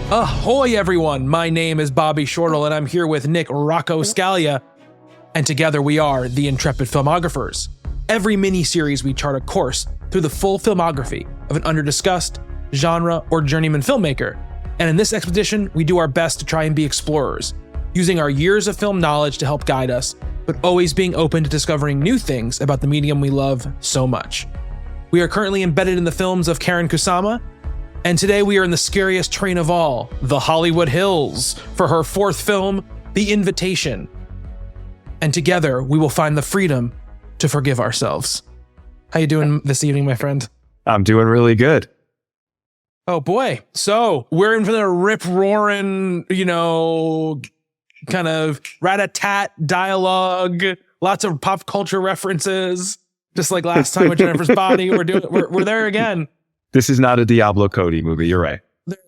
Ahoy, everyone! My name is Bobby Shortle, and I'm here with Nick Rocco Scalia, and together we are the Intrepid Filmographers. Every mini-series we chart a course through the full filmography of an under-discussed, genre, or journeyman filmmaker, and in this expedition, we do our best to try and be explorers, using our years of film knowledge to help guide us, but always being open to discovering new things about the medium we love so much. We are currently embedded in the films of Karyn Kusama, and today we are in the scariest train of all, the Hollywood Hills, for her fourth film, The Invitation. And together, we will find the freedom to forgive ourselves. How you doing this evening, my friend? I'm doing really good. Oh boy. So we're in for the rip-roaring, kind of rat-a-tat dialogue, lots of pop culture references, just like last time with Jennifer's Body. We're there again. This is not a Diablo Cody movie. You're right.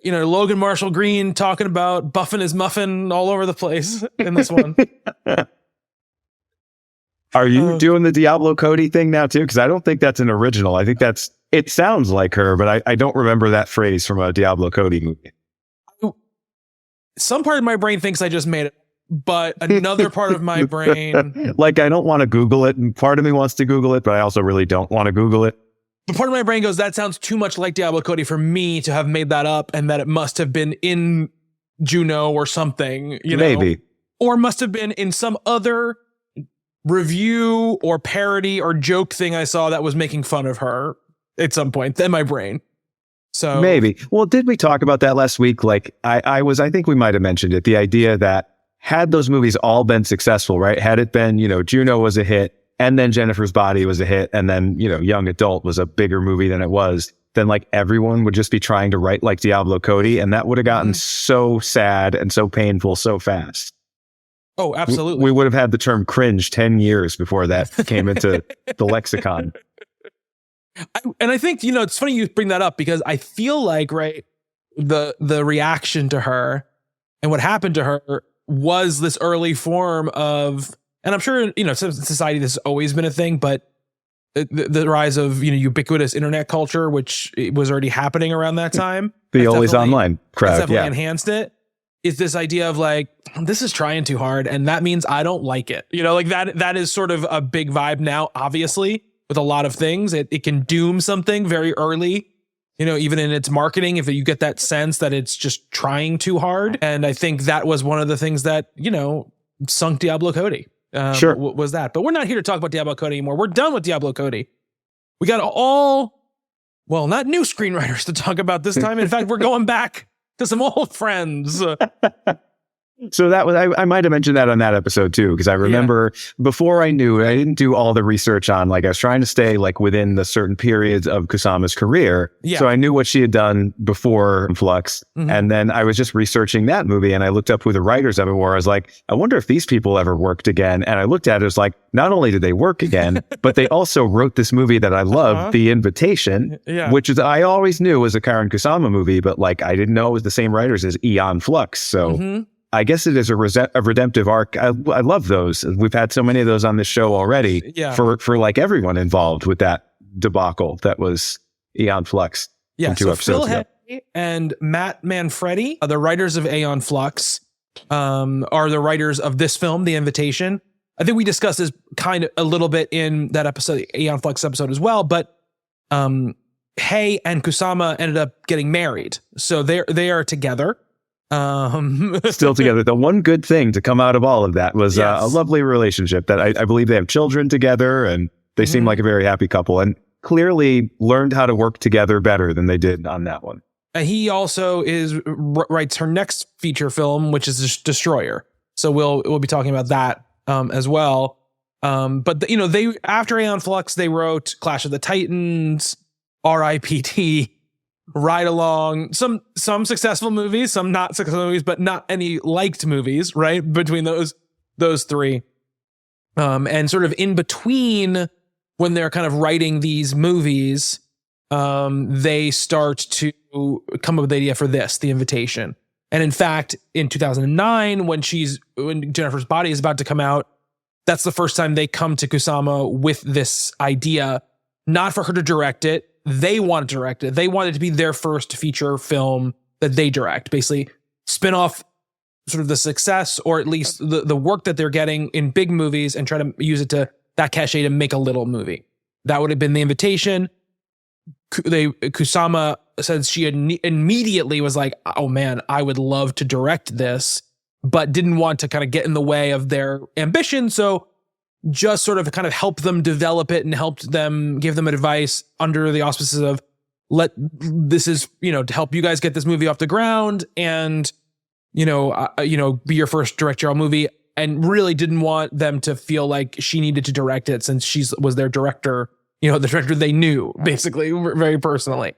Logan Marshall-Green talking about buffing his muffin all over the place in this one. Are you doing the Diablo Cody thing now too? Because I don't think that's an original. I think it sounds like her, but I don't remember that phrase from a Diablo Cody movie. Some part of my brain thinks I just made it, but another part of my brain... Like, I don't want to Google it, and part of me wants to Google it, but I also really don't want to Google it. But part of my brain goes, that sounds too much like Diablo Cody for me to have made that up, and that it must have been in Juno or something, Maybe. Or must have been in some other review or parody or joke thing I saw that was making fun of her at some point in my brain. So maybe. Well, did we talk about that last week? Like, I think we might have mentioned it. The idea that had those movies all been successful, right? Had it been, Juno was a hit, and then Jennifer's Body was a hit, and then, Young Adult was a bigger movie than it was, then like everyone would just be trying to write like Diablo Cody, and that would have gotten so sad and so painful so fast. Oh, absolutely. We would have had the term cringe 10 years before that came into the lexicon. And I think, it's funny you bring that up, because I feel like, right, the reaction to her and what happened to her was this early form of, and I'm sure, in society, this has always been a thing, but the rise of, ubiquitous internet culture, which was already happening around that time. The always online crowd. Definitely enhanced it. Is this idea of like, this is trying too hard, and that means I don't like it. That is sort of a big vibe now, obviously, with a lot of things. It can doom something very early, even in its marketing, if you get that sense that it's just trying too hard. And I think that was one of the things that, sunk Diablo Cody. Sure. Was that. But we're not here to talk about Diablo Cody anymore. We're done with Diablo Cody. We got not new screenwriters to talk about this time. In fact, we're going back to some old friends. So that was, I might have mentioned that on that episode too, because I remember before I knew, I didn't do all the research on, like, I was trying to stay like within the certain periods of Kusama's career. Yeah. So I knew what she had done before Flux. Mm-hmm. And then I was just researching that movie, and I looked up who the writers of it were. I was like, I wonder if these people ever worked again. And I looked at it, it was like, not only did they work again, but they also wrote this movie that I love, The Invitation, which is, I always knew was a Karyn Kusama movie, but like, I didn't know it was the same writers as Æon Flux. So I guess it is a redemptive arc. I love those. We've had so many of those on this show already for like everyone involved with that debacle that was Æon Flux. Yeah, so 2 episodes Phil ago. And Matt Manfredi, the writers of Æon Flux, are the writers of this film, The Invitation. I think we discussed this kind of a little bit in that episode, Æon Flux episode as well, but Hay and Kusama ended up getting married. So they are together. Still together. The one good thing to come out of all of that was a lovely relationship that I believe they have children together, and they seem like a very happy couple, and clearly learned how to work together better than they did on that one. He also writes her next feature film, which is Destroyer. So we'll be talking about that as well. But they after Æon Flux, they wrote Clash of the Titans, R.I.P.T., Ride Along, some successful movies, some not successful movies, but not any liked movies, right? Between those three. And sort of in between, when they're kind of writing these movies, they start to come up with the idea for The Invitation. And in fact, in 2009, when Jennifer's Body is about to come out, that's the first time they come to Kusama with this idea, not for her to direct it. They want to direct it. They want it to be their first feature film that they direct, basically spin off sort of the success or at least the work that they're getting in big movies and try to use it to that cachet to make a little movie. That would have been the invitation. Kusama said she immediately was like, oh man, I would love to direct this, but didn't want to kind of get in the way of their ambition. So just sort of kind of help them develop it and helped them give them advice under the auspices of this is, to help you guys get this movie off the ground and, be your first directorial movie, and really didn't want them to feel like she needed to direct it since she was their director, the director they knew basically very personally.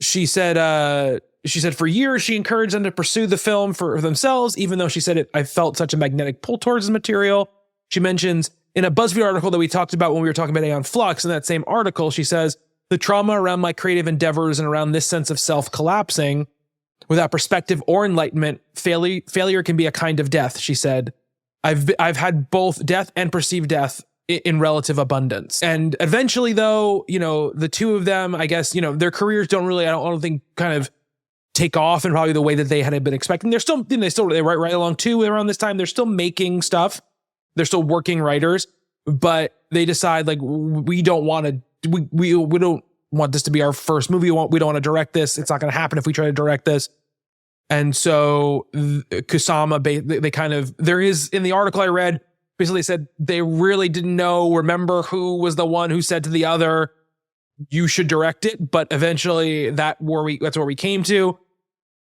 She said for years she encouraged them to pursue the film for themselves, even though she said I felt such a magnetic pull towards the material. She mentions in a BuzzFeed article that we talked about when we were talking about Æon Flux, in that same article, she says, the trauma around my creative endeavors and around this sense of self collapsing without perspective or enlightenment, failure can be a kind of death, she said. I've had both death and perceived death in relative abundance. And eventually though, the two of them, I guess, their careers don't really, I don't think kind of take off in probably the way that they had been expecting. They write right along too around this time. They're still making stuff. They're still working writers, but they decide like, we don't want to, we don't want this to be our first movie. We don't want to direct this. It's not going to happen if we try to direct this. And so Kusama, they kind of, there is in the article I read, basically said they really didn't remember who was the one who said to the other, you should direct it. But eventually that's where we came to.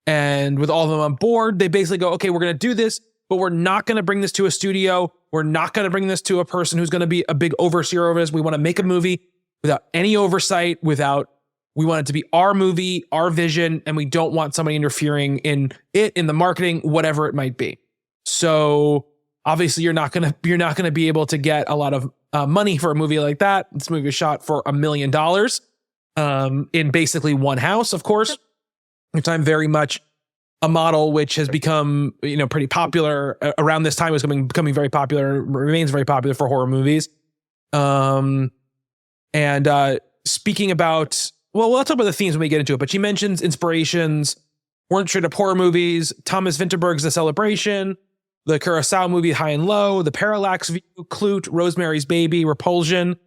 And with all of them on board, they basically go, okay, we're going to do this, but we're not going to bring this to a studio. We're not going to bring this to a person who's going to be a big overseer over this. We want to make a movie without any oversight, we want it to be our movie, our vision, and we don't want somebody interfering in it, in the marketing, whatever it might be. So obviously you're not going to be able to get a lot of money for a movie like that. This movie was shot for $1 million in basically one house, of course. At the time, very much a model which has become, pretty popular around this time. It was becoming very popular, remains very popular for horror movies. Speaking about, well, we'll talk about the themes when we get into it, but she mentions inspirations weren't straight up horror movies, Thomas Vinterberg's The Celebration, the Kurosawa movie High and Low, The Parallax View, Clute, Rosemary's Baby, Repulsion.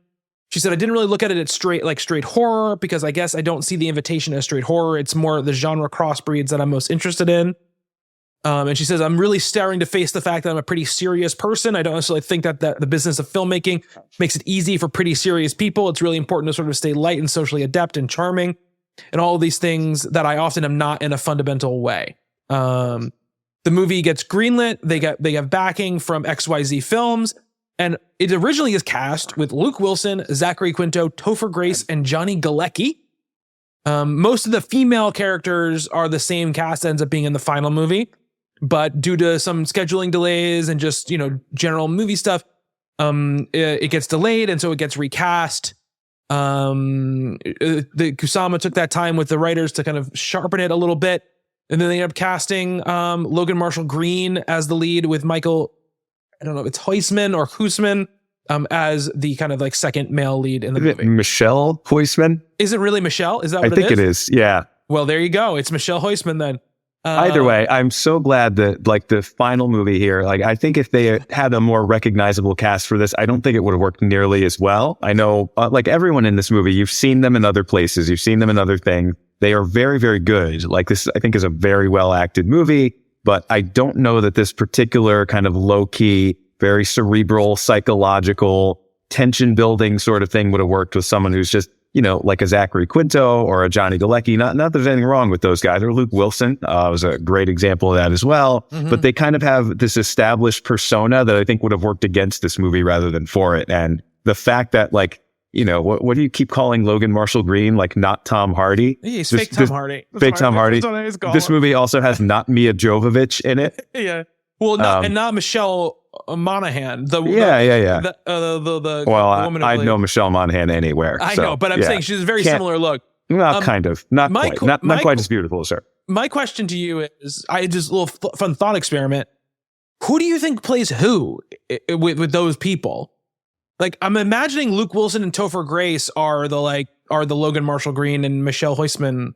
She said, I didn't really look at it as straight horror because I guess I don't see the invitation as straight horror. It's more the genre crossbreeds that I'm most interested in. And she says, I'm really starting to face the fact that I'm a pretty serious person. I don't necessarily think that the business of filmmaking makes it easy for pretty serious people. It's really important to sort of stay light and socially adept and charming and all of these things that I often am not in a fundamental way. The movie gets greenlit. They have backing from XYZ Films. And it originally is cast with Luke Wilson, Zachary Quinto, Topher Grace, and Johnny Galecki. Most of the female characters are the same cast that ends up being in the final movie. But due to some scheduling delays and just, general movie stuff, it gets delayed. And so it gets recast. The Kusama took that time with the writers to kind of sharpen it a little bit. And then they end up casting Logan Marshall-Green as the lead with Michael, I don't know if it's Huisman or Husman, as the kind of like second male lead in the movie. Michelle Huisman? Is it really Michelle? Is that what I think it is, yeah. Well, there you go. It's Michelle Huisman then. Either way, I'm so glad that like the final movie here, like I think if they had a more recognizable cast for this, I don't think it would have worked nearly as well. I know like everyone in this movie, you've seen them in other places, you've seen them in other things. They are very, very good. Like this, I think is a very well acted movie, but I don't know that this particular kind of low key, very cerebral, psychological, tension building sort of thing would have worked with someone who's just, like a Zachary Quinto or a Johnny Galecki. Not that there's anything wrong with those guys. Or Luke Wilson was a great example of that as well. Mm-hmm. But they kind of have this established persona that I think would have worked against this movie rather than for it. And the fact that what do you keep calling Logan Marshall-Green? Like not Tom Hardy? Yeah, he's fake Tom Hardy. Fake Tom Hardy. This movie also has not Mia Jovovich in it. Yeah. Well, and not Michelle Monaghan. The woman I know Michelle Monaghan anywhere. I know, but I'm saying she's a very similar look. Well, kind of. Not quite. Not quite as beautiful as her. My question to you is, I just a little fun thought experiment. Who do you think plays who with those people? Like, I'm imagining Luke Wilson and Topher Grace are the Logan Marshall-Green and Michelle Huisman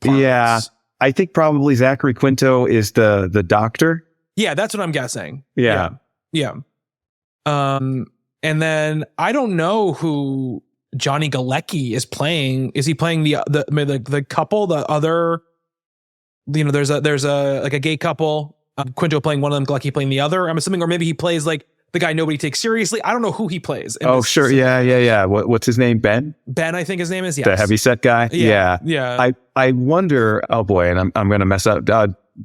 parts. Yeah. I think probably Zachary Quinto is the doctor. Yeah, that's what I'm guessing. Yeah. And then I don't know who Johnny Galecki is playing. Is he playing the couple, the other, there's a gay couple, Quinto playing one of them, Galecki playing the other, I'm assuming, or maybe he plays like the guy nobody takes seriously. I don't know who he plays. Oh, sure. Yeah. What's his name? Ben? Ben, I think his name is. Yes. The heavyset guy. Yeah. I wonder, oh boy, and I'm going to mess up.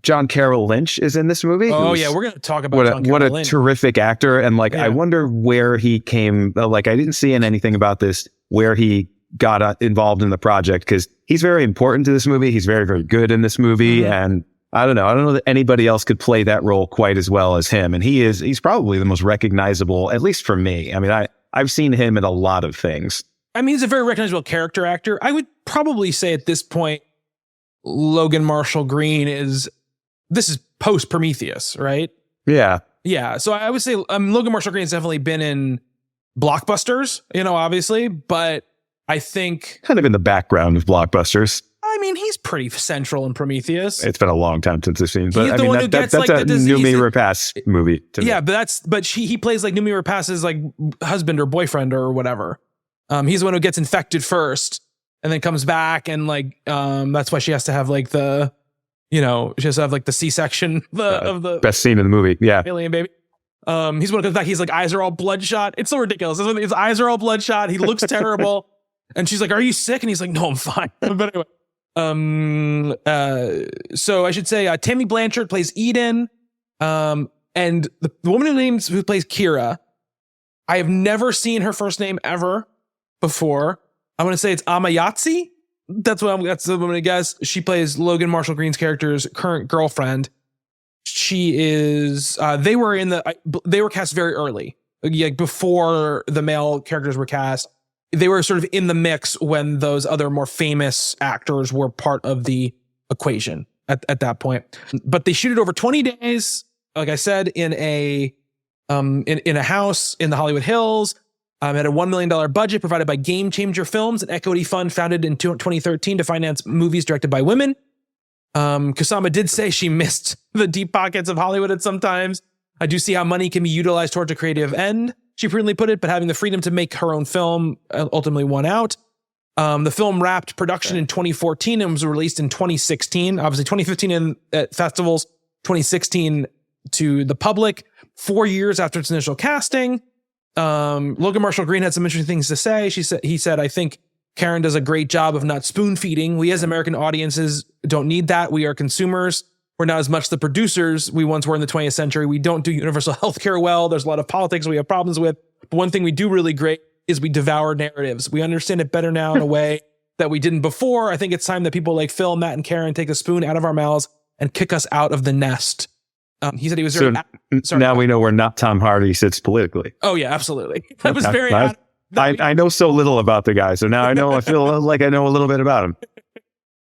John Carroll Lynch is in this movie. Oh yeah. We're going to talk about John Carroll Lynch. Terrific actor. And I wonder where he came, I didn't see in anything about this, where he got involved in the project, because he's very important to this movie. He's very, very good in this movie. Mm-hmm. And I don't know that anybody else could play that role quite as well as him. And he's probably the most recognizable, at least for me. I mean, I've seen him in a lot of things. I mean, he's a very recognizable character actor. I would probably say at this point, Logan Marshall-Green is post Prometheus, right? Yeah. Yeah. So I would say Logan Marshall-Green has definitely been in blockbusters, obviously, but I think kind of in the background of blockbusters. I mean, he's pretty central in Prometheus. It's been a long time since I've seen, but I mean, that's a Noomi Rapace movie to me. Yeah, but he plays like Noomi Rapace's like husband or boyfriend or whatever. He's the one who gets infected first and then comes back, and that's why she has to have like the, she has to have like the C-section of the best scene in the movie. Yeah, alien baby. He's the one who comes back. He's like, eyes are all bloodshot. It's so ridiculous. His eyes are all bloodshot. He looks terrible, and she's like, "Are you sick?" And he's like, "No, I'm fine." But anyway. So I should say Tammy Blanchard plays Eden, and the woman who plays Kira, I have never seen her first name ever before. I'm going to say it's Amayatsi. That's the woman I guess. She plays Logan Marshall-Green's character's current girlfriend. She is. They were cast very early, like before the male characters were cast. They were sort of in the mix when those other more famous actors were part of the equation at that point. But they shoot it over 20 days, like I said, in a house in the Hollywood Hills. At a $1 million budget provided by Game Changer Films, an equity fund founded in 2013 to finance movies directed by women. Kusama did say she missed the deep pockets of Hollywood at some times. I do see how money can be utilized towards a creative end, she prudently put it, but having the freedom to make her own film ultimately won out. The film wrapped production in 2014 and was released in 2016. Obviously, 2015 at festivals, 2016 to the public. 4 years after its initial casting, Logan Marshall-Green had some interesting things to say. He said, "I think Karyn does a great job of not spoon feeding. We as American audiences don't need that. We are consumers. We're not as much the producers we once were in the 20th century. We don't do universal healthcare well. There's a lot of politics we have problems with. But one thing we do really great is we devour narratives. We understand it better now in a way that we didn't before. I think it's time that people like Phil, Matt, and Karyn take the spoon out of our mouths and kick us out of the nest." He said he was very... Now we know where not Tom Hardy sits politically. Oh, yeah, absolutely. I was very... I know so little about the guy, so now I feel like I know a little bit about him.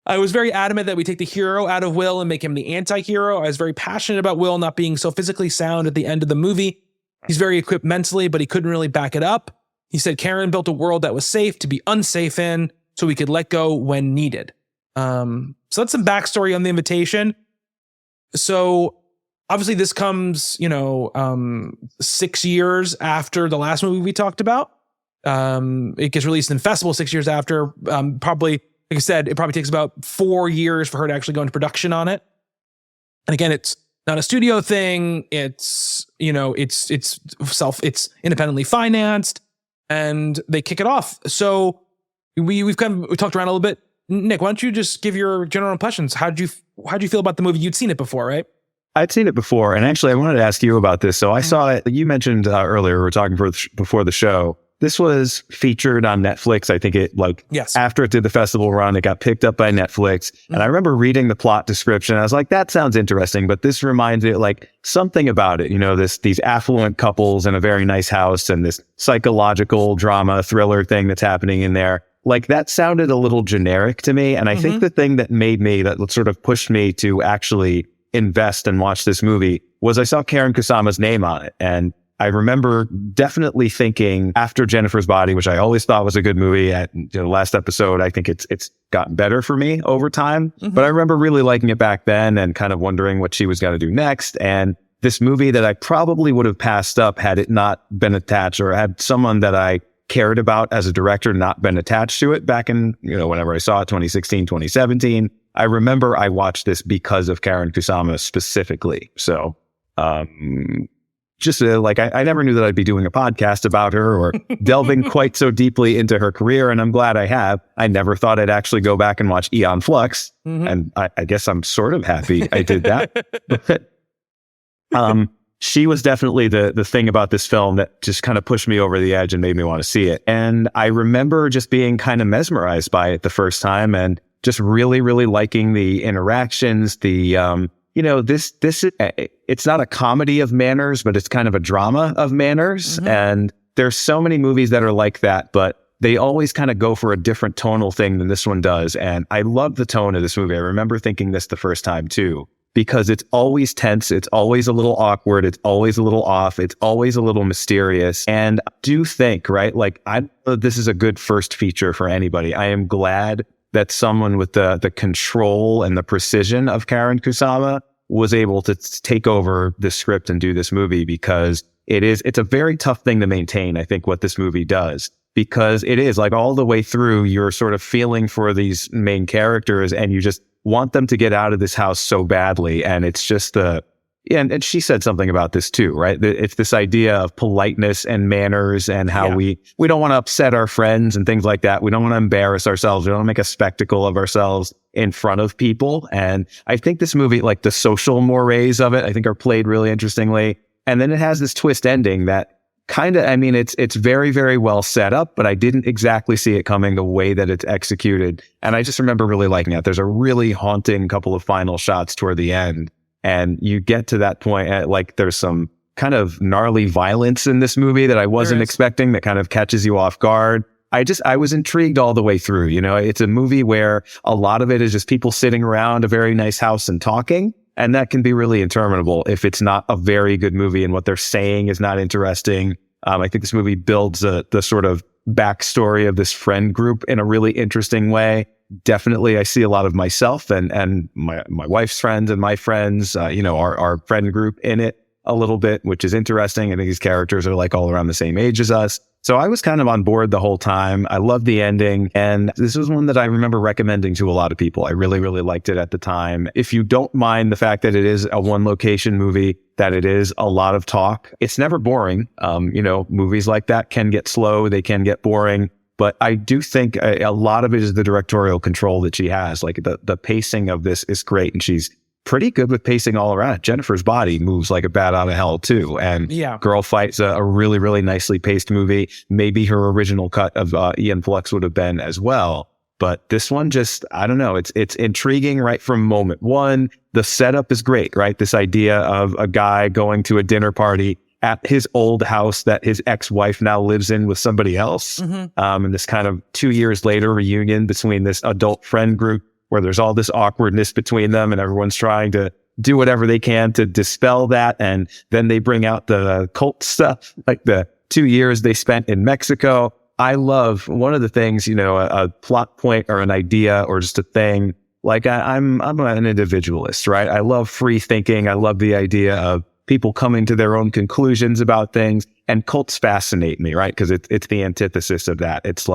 I was very adamant that we take the hero out of Will and make him the anti-hero. I was very passionate about Will not being so physically sound at the end of the movie. He's very equipped mentally, but he couldn't really back it up. He said Karyn built a world that was safe to be unsafe in, so we could let go when needed. So that's some backstory on The Invitation. So obviously this comes, 6 years after the last movie we talked about. It gets released in festival 6 years after, probably. Like I said, it probably takes about 4 years for her to actually go into production on it. And again, it's not a studio thing. It's, it's independently financed, and they kick it off. So we talked around a little bit. Nick, why don't you just give your general impressions? How'd you feel about the movie? You'd seen it before, right? I'd seen it before. And actually I wanted to ask you about this. So I saw it, you mentioned earlier, we were talking before the show. This was featured on Netflix. I think after it did the festival run, it got picked up by Netflix. Mm-hmm. And I remember reading the plot description. I was like, that sounds interesting, but this reminds me something about it, these affluent couples in a very nice house and this psychological drama thriller thing that's happening in there. That sounded a little generic to me. And I think the thing that sort of pushed me to actually invest and watch this movie was I saw Karyn Kusama's name on it. And I remember definitely thinking after Jennifer's Body, which I always thought was a good movie, at the last episode, I think it's gotten better for me over time. But I remember really liking it back then and kind of wondering what she was going to do next. And this movie that I probably would have passed up had it not been attached, or had someone that I cared about as a director not been attached to it back in, whenever I saw it, 2016, 2017. I remember I watched this because of Karyn Kusama specifically. So, just I never knew that I'd be doing a podcast about her or delving quite so deeply into her career. And I'm glad I have. I never thought I'd actually go back and watch Æon Flux. And I guess I'm sort of happy I did that. She was definitely the thing about this film that just kind of pushed me over the edge and made me want to see it. And I remember just being kind of mesmerized by it the first time and just really, really liking the interactions, it's not a comedy of manners, but it's kind of a drama of manners. And there's so many movies that are like that, but they always kind of go for a different tonal thing than this one does. And I love the tone of this movie. I remember thinking this the first time too, because it's always tense. It's always a little awkward. It's always a little off. It's always a little mysterious. And I do think, right, this is a good first feature for anybody. I am glad that someone with the control and the precision of Karyn Kusama was able to take over the script and do this movie, because it's a very tough thing to maintain, I think, what this movie does, because it is all the way through, you're sort of feeling for these main characters and you just want them to get out of this house so badly. And it's just and she said something about this too, right? It's this idea of politeness and manners and how we don't want to upset our friends and things like that. We don't want to embarrass ourselves. We don't want to make a spectacle of ourselves in front of people. And I think this movie, the social mores of it, I think are played really interestingly. And then it has this twist ending that it's very, very well set up, but I didn't exactly see it coming the way that it's executed. And I just remember really liking it. There's a really haunting couple of final shots toward the end. And you get to that point at there's some kind of gnarly violence in this movie that I wasn't expecting, that kind of catches you off guard. I was intrigued all the way through. It's a movie where a lot of it is just people sitting around a very nice house and talking. And that can be really interminable if it's not a very good movie and what they're saying is not interesting. I think this movie builds the sort of backstory of this friend group in a really interesting way. Definitely, I see a lot of myself and my wife's friends and my friends, our friend group in it a little bit, which is interesting. I think these characters are all around the same age as us. So I was kind of on board the whole time. I loved the ending. And this was one that I remember recommending to a lot of people. I really, really liked it at the time. If you don't mind the fact that it is a one location movie, that it is a lot of talk, it's never boring. Movies like that can get slow. They can get boring. But I do think a lot of it is the directorial control that she has. The pacing of this is great. And she's pretty good with pacing all around. Jennifer's Body moves like a bat out of hell too. And Girl Fight's a really, really nicely paced movie. Maybe her original cut of Æon Flux would have been as well. But this one just, I don't know. It's intriguing right from moment one. The setup is great, right? This idea of a guy going to a dinner party at his old house that his ex-wife now lives in with somebody else. And this kind of 2 years later reunion between this adult friend group where there's all this awkwardness between them and everyone's trying to do whatever they can to dispel that. And then they bring out the cult stuff, the 2 years they spent in Mexico. I love one of the things, a plot point or an idea or just a thing. I'm an individualist, right? I love free thinking. I love the idea of people coming to their own conclusions about things, and cults fascinate me, right? Because it's the antithesis of that. It's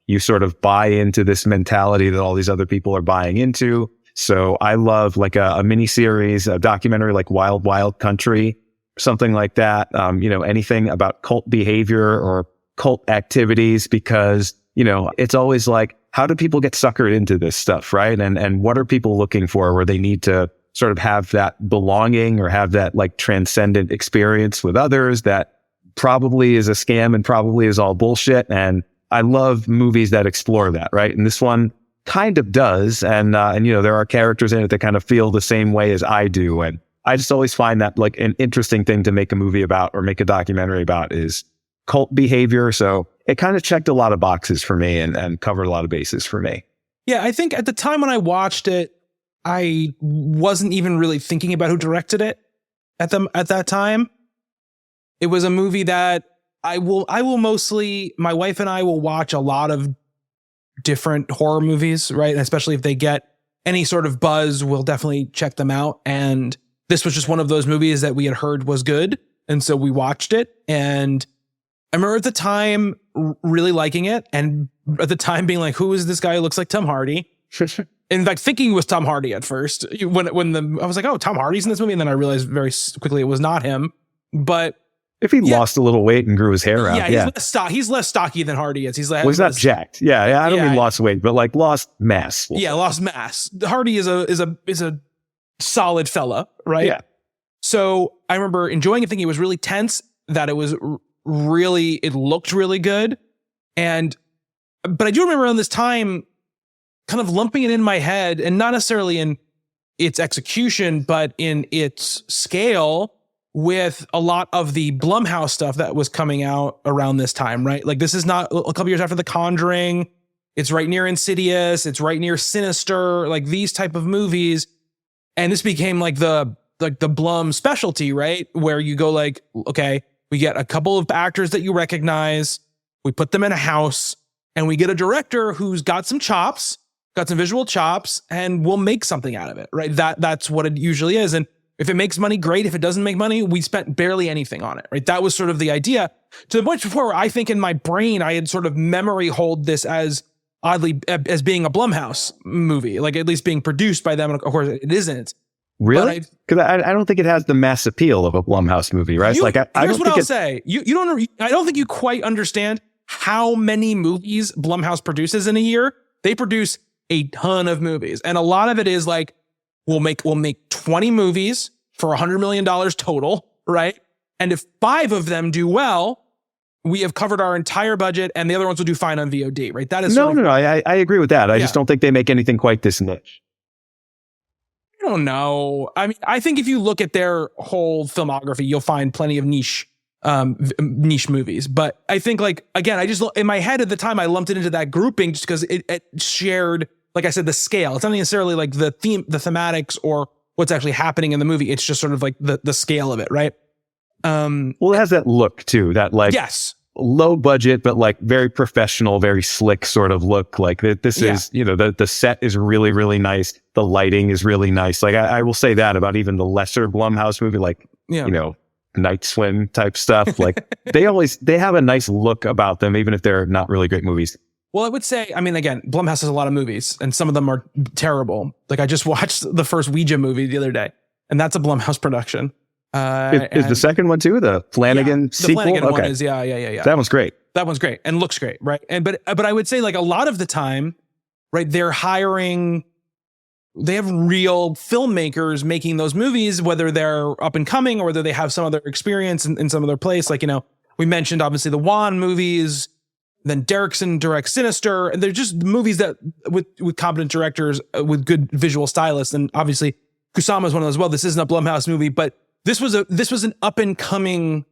you sort of buy into this mentality that all these other people are buying into. So I love a mini series, a documentary like Wild Wild Country, something like that. Anything about cult behavior or cult activities, because, it's always how do people get suckered into this stuff, right? And what are people looking for where they need to sort of have that belonging or have that transcendent experience with others that probably is a scam and probably is all bullshit. And I love movies that explore that, right? And this one kind of does. And there are characters in it that kind of feel the same way as I do. And I just always find that an interesting thing to make a movie about or make a documentary about is cult behavior. So it kind of checked a lot of boxes for me and covered a lot of bases for me. Yeah, I think at the time when I watched it, I wasn't even really thinking about who directed it at that time. it was a movie that I will mostly, my wife and I will watch a lot of different horror movies, right? And especially if they get any sort of buzz, we'll definitely check them out. And this was just one of those movies that we had heard was good. And so we watched it. And I remember at the time really liking it. And at the time being like, who is this guy who looks like Tom Hardy? In fact, thinking it was Tom Hardy at first. I was like, oh, Tom Hardy's in this movie. And then I realized very quickly it was not him. But if he lost a little weight and grew his hair out. He's less stocky than Hardy is. He's not jacked. Yeah, I don't mean lost weight, but like lost mass. Lost mass. Hardy is a solid fella, right? Yeah. So I remember enjoying it, thinking it was really tense, that it was it looked really good. But I do remember around this time kind of lumping it in my head, and not necessarily in its execution, but in its scale, with a lot of the Blumhouse stuff that was coming out around this time, right? Like, this is not a couple years after The Conjuring. It's right near Insidious. It's right near Sinister, like these type of movies. And this became like the Blum specialty, right? Where you go like, okay, we get a couple of actors that you recognize, we put them in a house, and we get a director who's got some chops, got some visual chops, and we'll make something out of it, right? That's what it usually is. And if it makes money, great. If it doesn't make money, we spent barely anything on it, right? That was sort of the idea, to the point before where I think in my brain, I had sort of memory hold this as oddly as being a Blumhouse movie, like at least being produced by them. And of course it isn't. Really? Because I don't think it has the mass appeal of a Blumhouse movie, right? Here's what I'll say. I don't think you quite understand how many movies Blumhouse produces in a year. They produce a ton of movies. And a lot of it is like, we'll make 20 movies for $100 million total, right? And if 5 of them do well, we have covered our entire budget, and the other ones will do fine on VOD, right? That is no. I agree with that. I just don't think they make anything quite this niche. I don't know. I mean, I think if you look at their whole filmography, you'll find plenty of niche movies. But I think, like, again, I just, in my head at the time, I lumped it into that grouping just because it shared, like I said, the scale. It's not necessarily like the thematics or what's actually happening in the movie. It's just sort of like the scale of it, right? Well, it has that look too, that like low budget, but like very professional, very slick sort of look. Like this is, the set is really, really nice. The lighting is really nice. Like I will say that about even the lesser Blumhouse movie, like, Night Swim type stuff. Like they have a nice look about them, even if they're not really great movies. Well, I would say, I mean, again, Blumhouse has a lot of movies, and some of them are terrible. Like I just watched the first Ouija movie the other day, and that's a Blumhouse production. Is the second one too, the Flanagan sequel? The Flanagan one is, yeah. That one's great. That one's great and looks great, right? But I would say, like, a lot of the time, right, they have real filmmakers making those movies, whether they're up and coming or whether they have some other experience in some other place. Like, we mentioned obviously the Wan movies. Then Derrickson directs Sinister, and they're just movies that with competent directors, with good visual stylists, and obviously Kusama is one of those. Well, this isn't a Blumhouse movie, but this was an up and coming,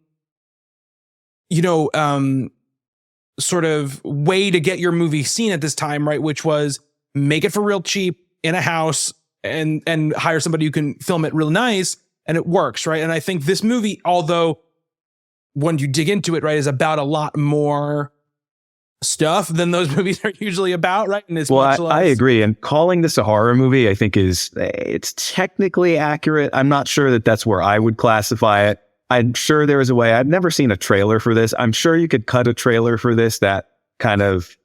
sort of way to get your movie seen at this time, right? Which was make it for real cheap in a house and hire somebody who can film it real nice, and it works, right? And I think this movie, although when you dig into it, right, is about a lot more stuff than those movies are usually about, right? And it's I agree. And calling this a horror movie, I think it's technically accurate. I'm not sure that that's where I would classify it. I'm sure there is a way. I've never seen a trailer for this. I'm sure you could cut a trailer for this that kind of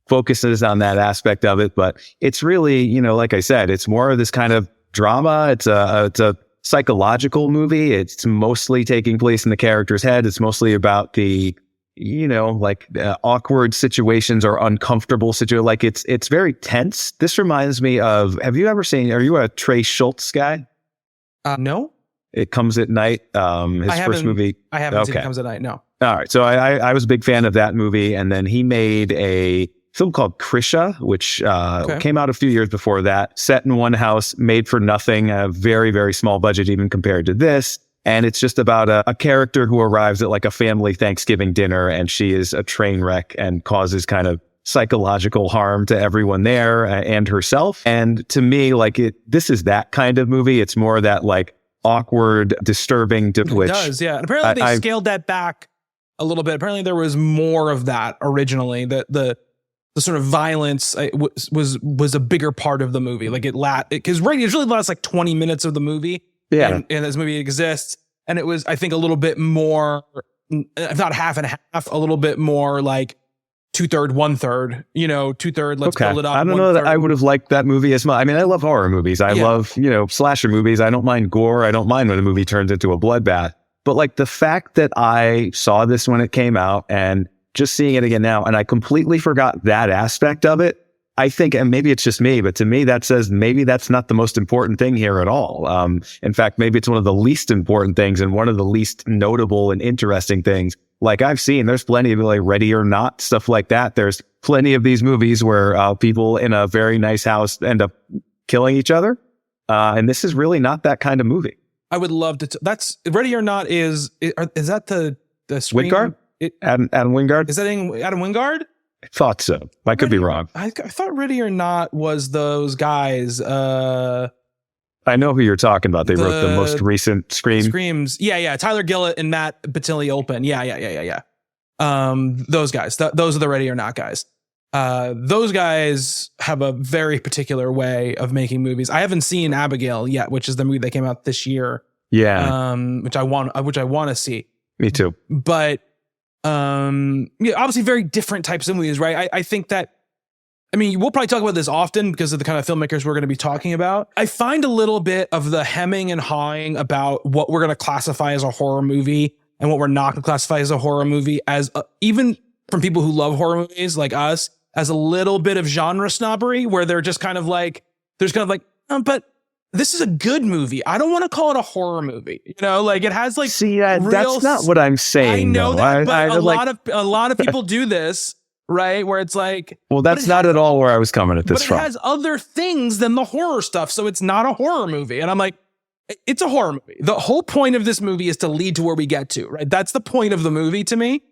focuses on that aspect of it. But it's really, like I said, it's more of this kind of drama. It's a psychological movie. It's mostly taking place in the character's head. It's mostly about the awkward situations or uncomfortable situations. Like it's very tense. This reminds me of, are you a Trey Schultz guy? No. It Comes at Night. His first movie. I haven't seen It Comes at Night. No. All right. So I was a big fan of that movie. And then he made a film called Krisha, which came out a few years before that, set in one house, made for nothing, a very, very small budget, even compared to this. And it's just about a character who arrives at like a family Thanksgiving dinner, and she is a train wreck and causes kind of psychological harm to everyone there and herself. And to me, this is that kind of movie. It's more that like awkward, disturbing, It does, yeah. And apparently they scaled that back a little bit. Apparently there was more of that originally. The sort of violence was a bigger part of the movie. Like it usually lasts like 20 minutes of the movie. Yeah. And this movie exists. And it was, I think, a little bit more, if not half and half, a little bit more like 2/3, 1/3, 2/3, let's build it up. I don't know that I would have liked that movie as much. I mean, I love horror movies. I love, slasher movies. I don't mind gore. I don't mind when a movie turns into a bloodbath. But like the fact that I saw this when it came out and just seeing it again now, and I completely forgot that aspect of it, I think, and maybe it's just me, but to me, that says maybe that's not the most important thing here at all. In fact, maybe it's one of the least important things and one of the least notable and interesting things. Like I've seen, there's plenty of like Ready or Not, stuff like that. There's plenty of these movies where people in a very nice house end up killing each other. And this is really not that kind of movie. I would love to. That's Ready or Not is that the Scream? Wingard? Adam Wingard? Is that Adam Wingard? I thought so. I could be wrong. I thought Ready or Not was those guys. I know who you're talking about. They wrote the most recent Screams. Yeah. Tyler Gillett and Matt Battili-Olpin. Yeah. Those guys. Those are the Ready or Not guys. Those guys have a very particular way of making movies. I haven't seen Abigail yet, which is the movie that came out this year. Yeah. Which I want to see. Me too. But obviously very different types of movies, right? I think that, we'll probably talk about this often because of the kind of filmmakers we're going to be talking about. I find a little bit of the hemming and hawing about what we're going to classify as a horror movie and what we're not going to classify as a horror movie, as even from people who love horror movies like us, as a little bit of genre snobbery, where they're just kind of like, but this is a good movie. I don't want to call it a horror movie. Like it has like, that's not what I'm saying. I know that, but a lot of people do this. Right, where it's like, well, that's not at all where I was coming at this from. But it has other things than the horror stuff, so it's not a horror movie. And I'm like, it's a horror movie. The whole point of this movie is to lead to where we get to, right? That's the point of the movie to me.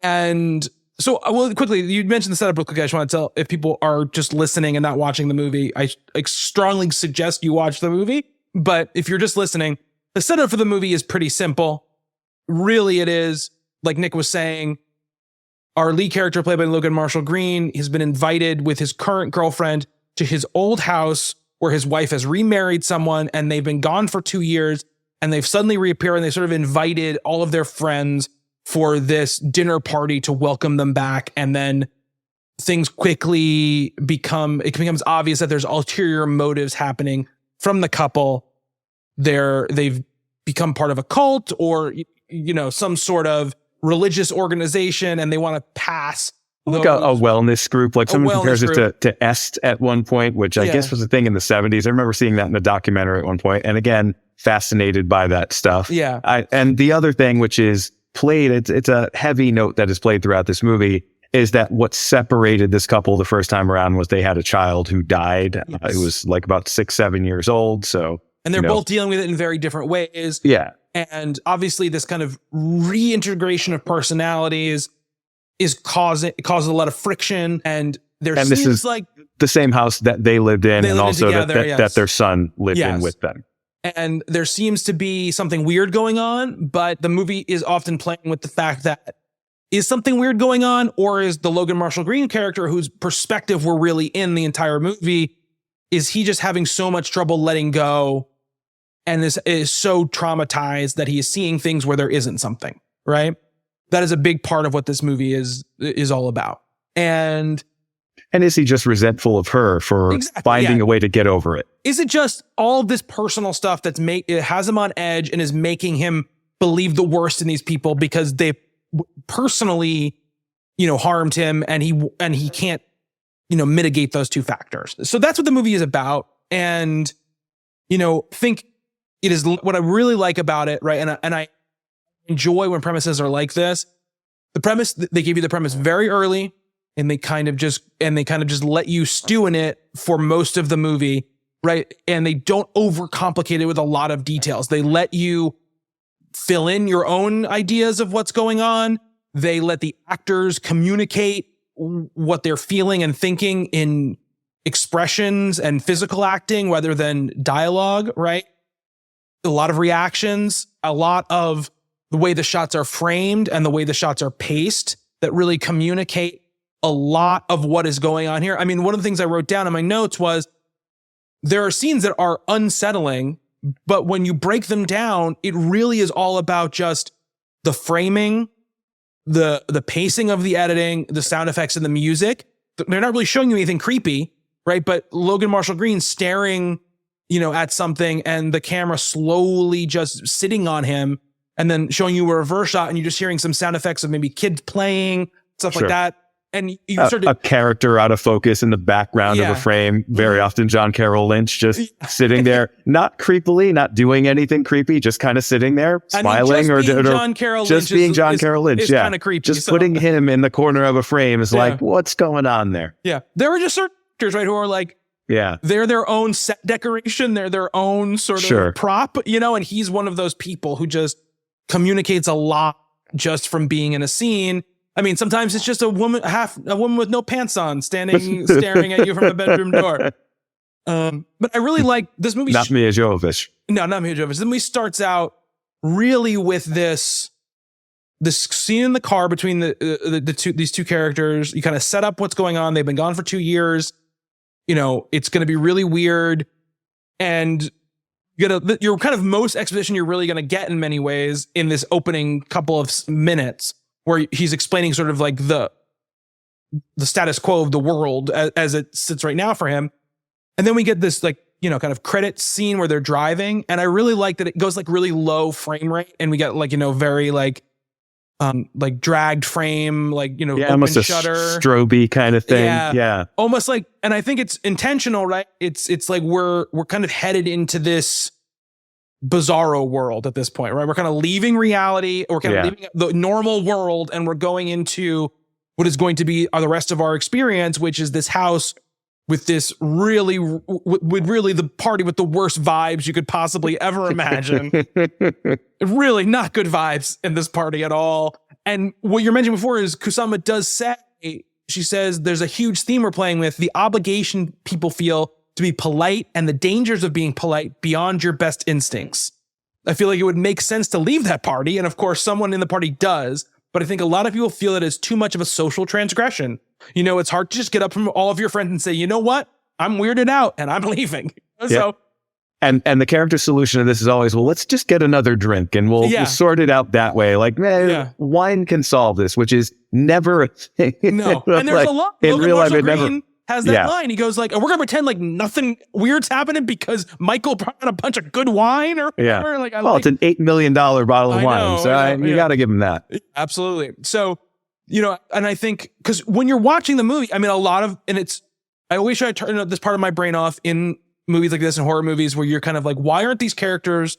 And so, well, quickly, you mentioned the setup real quick. I just want to tell, if people are just listening and not watching the movie, I strongly suggest you watch the movie. But if you're just listening, the setup for the movie is pretty simple. Really, it is, like Nick was saying, our lead character, played by Logan Marshall-Green, has been invited with his current girlfriend to his old house where his wife has remarried someone and they've been gone for 2 years, and they've suddenly reappeared, and they sort of invited all of their friends for this dinner party to welcome them back. And then things quickly becomes obvious that there's ulterior motives happening from the couple. They've become part of a cult or, some sort of religious organization, and they want to pass like a wellness group. Like someone compares it to Est at one point, which I guess was a thing in the 70s. I remember seeing that in the documentary at one point. And again, fascinated by that stuff. Yeah. And the other thing, which is played, it's a heavy note that is played throughout this movie, is that what separated this couple the first time around was they had a child who died. Yes. It was like about 6-7 years old. So, and they're both dealing with it in very different ways. Yeah. And obviously this kind of reintegration of personalities causes a lot of friction. And this is like the same house that they lived in, and also that their son lived in with them. And there seems to be something weird going on, but the movie is often playing with the fact that, is something weird going on, or is the Logan Marshall-Green character, whose perspective we're really in the entire movie, is he just having so much trouble letting go and is so traumatized that he is seeing things where there isn't something, right? That is a big part of what this movie is all about. And is he just resentful of her for finding a way to get over it? Is it just all of this personal stuff it has him on edge and is making him believe the worst in these people because they personally, harmed him, and he can't, mitigate those two factors. So that's what the movie is about. And, think it is what I really like about it, right? And I enjoy when premises are like this. The premise, they give you the premise very early, and they kind of just let you stew in it for most of the movie, right? And they don't overcomplicate it with a lot of details. They let you fill in your own ideas of what's going on. They let the actors communicate what they're feeling and thinking in expressions and physical acting rather than dialogue, right? a lot of reactions, a lot of the way the shots are framed and the way the shots are paced that really communicate a lot of what is going on here. I mean, one of the things I wrote down in my notes was there are scenes that are unsettling, but when you break them down, it really is all about just the framing, the pacing of the editing, the sound effects and the music. They're not really showing you anything creepy, right? But Logan Marshall-Green staring, at something and the camera slowly just sitting on him and then showing you a reverse shot and you're just hearing some sound effects of maybe kids playing, stuff like that. And you sort of a character out of focus in the background of a frame. Very often John Carroll Lynch just sitting there, not creepily, not doing anything creepy, just kind of sitting there, smiling or John Carroll just Lynch being John Carroll Lynch. Is kind of creepy. Just putting him in the corner of a frame is like, what's going on there? Yeah. There are just certain actors, right, who are like, they're their own set decoration. They're their own sort of prop, and he's one of those people who just communicates a lot just from being in a scene. I mean, sometimes it's just a woman with no pants on staring at you from a bedroom door. But I really like this movie. Not Mia Jovovich. No, not Mia Jovovich. This movie starts out really with this scene in the car between these two characters. You kind of set up what's going on. They've been gone for 2 years. It's going to be really weird, and your kind of most exposition you're really going to get in many ways in this opening couple of minutes, where he's explaining sort of like the status quo of the world as it sits right now for him. And then we get this kind of credit scene where they're driving. And I really like that it goes like really low frame rate. And we get very dragged frame, almost a shutter, strobe kind of thing. Yeah. Almost like, and I think it's intentional, right? It's like we're kind of headed into this bizarro world at this point, right? We're kind of leaving reality, or kind of leaving the normal world, and we're going into what is going to be the rest of our experience, which is this house with this really the party with the worst vibes you could possibly ever imagine. Really not good vibes in this party at all. And what you're mentioning before is Kusama does say, she says there's a huge theme we're playing with, the obligation people feel to be polite and the dangers of being polite beyond your best instincts. I feel like it would make sense to leave that party. And of course, someone in the party does. But I think a lot of people feel it as too much of a social transgression. It's hard to just get up from all of your friends and say, you know what? I'm weirded out and I'm leaving. So, and the character solution to this is always, well, let's just get another drink and we'll sort it out that way. Like, wine can solve this, which is never a thing. No. And there's a lot. In real life, it never has that line. He goes like, we're going to pretend like nothing weird's happening because Michael brought a bunch of good wine or whatever. It's an $8 million bottle of wine. So you got to give him that. Absolutely. So, and I think, because when you're watching the movie, I mean, I always try to turn this part of my brain off in movies like this and horror movies where you're kind of like, why aren't these characters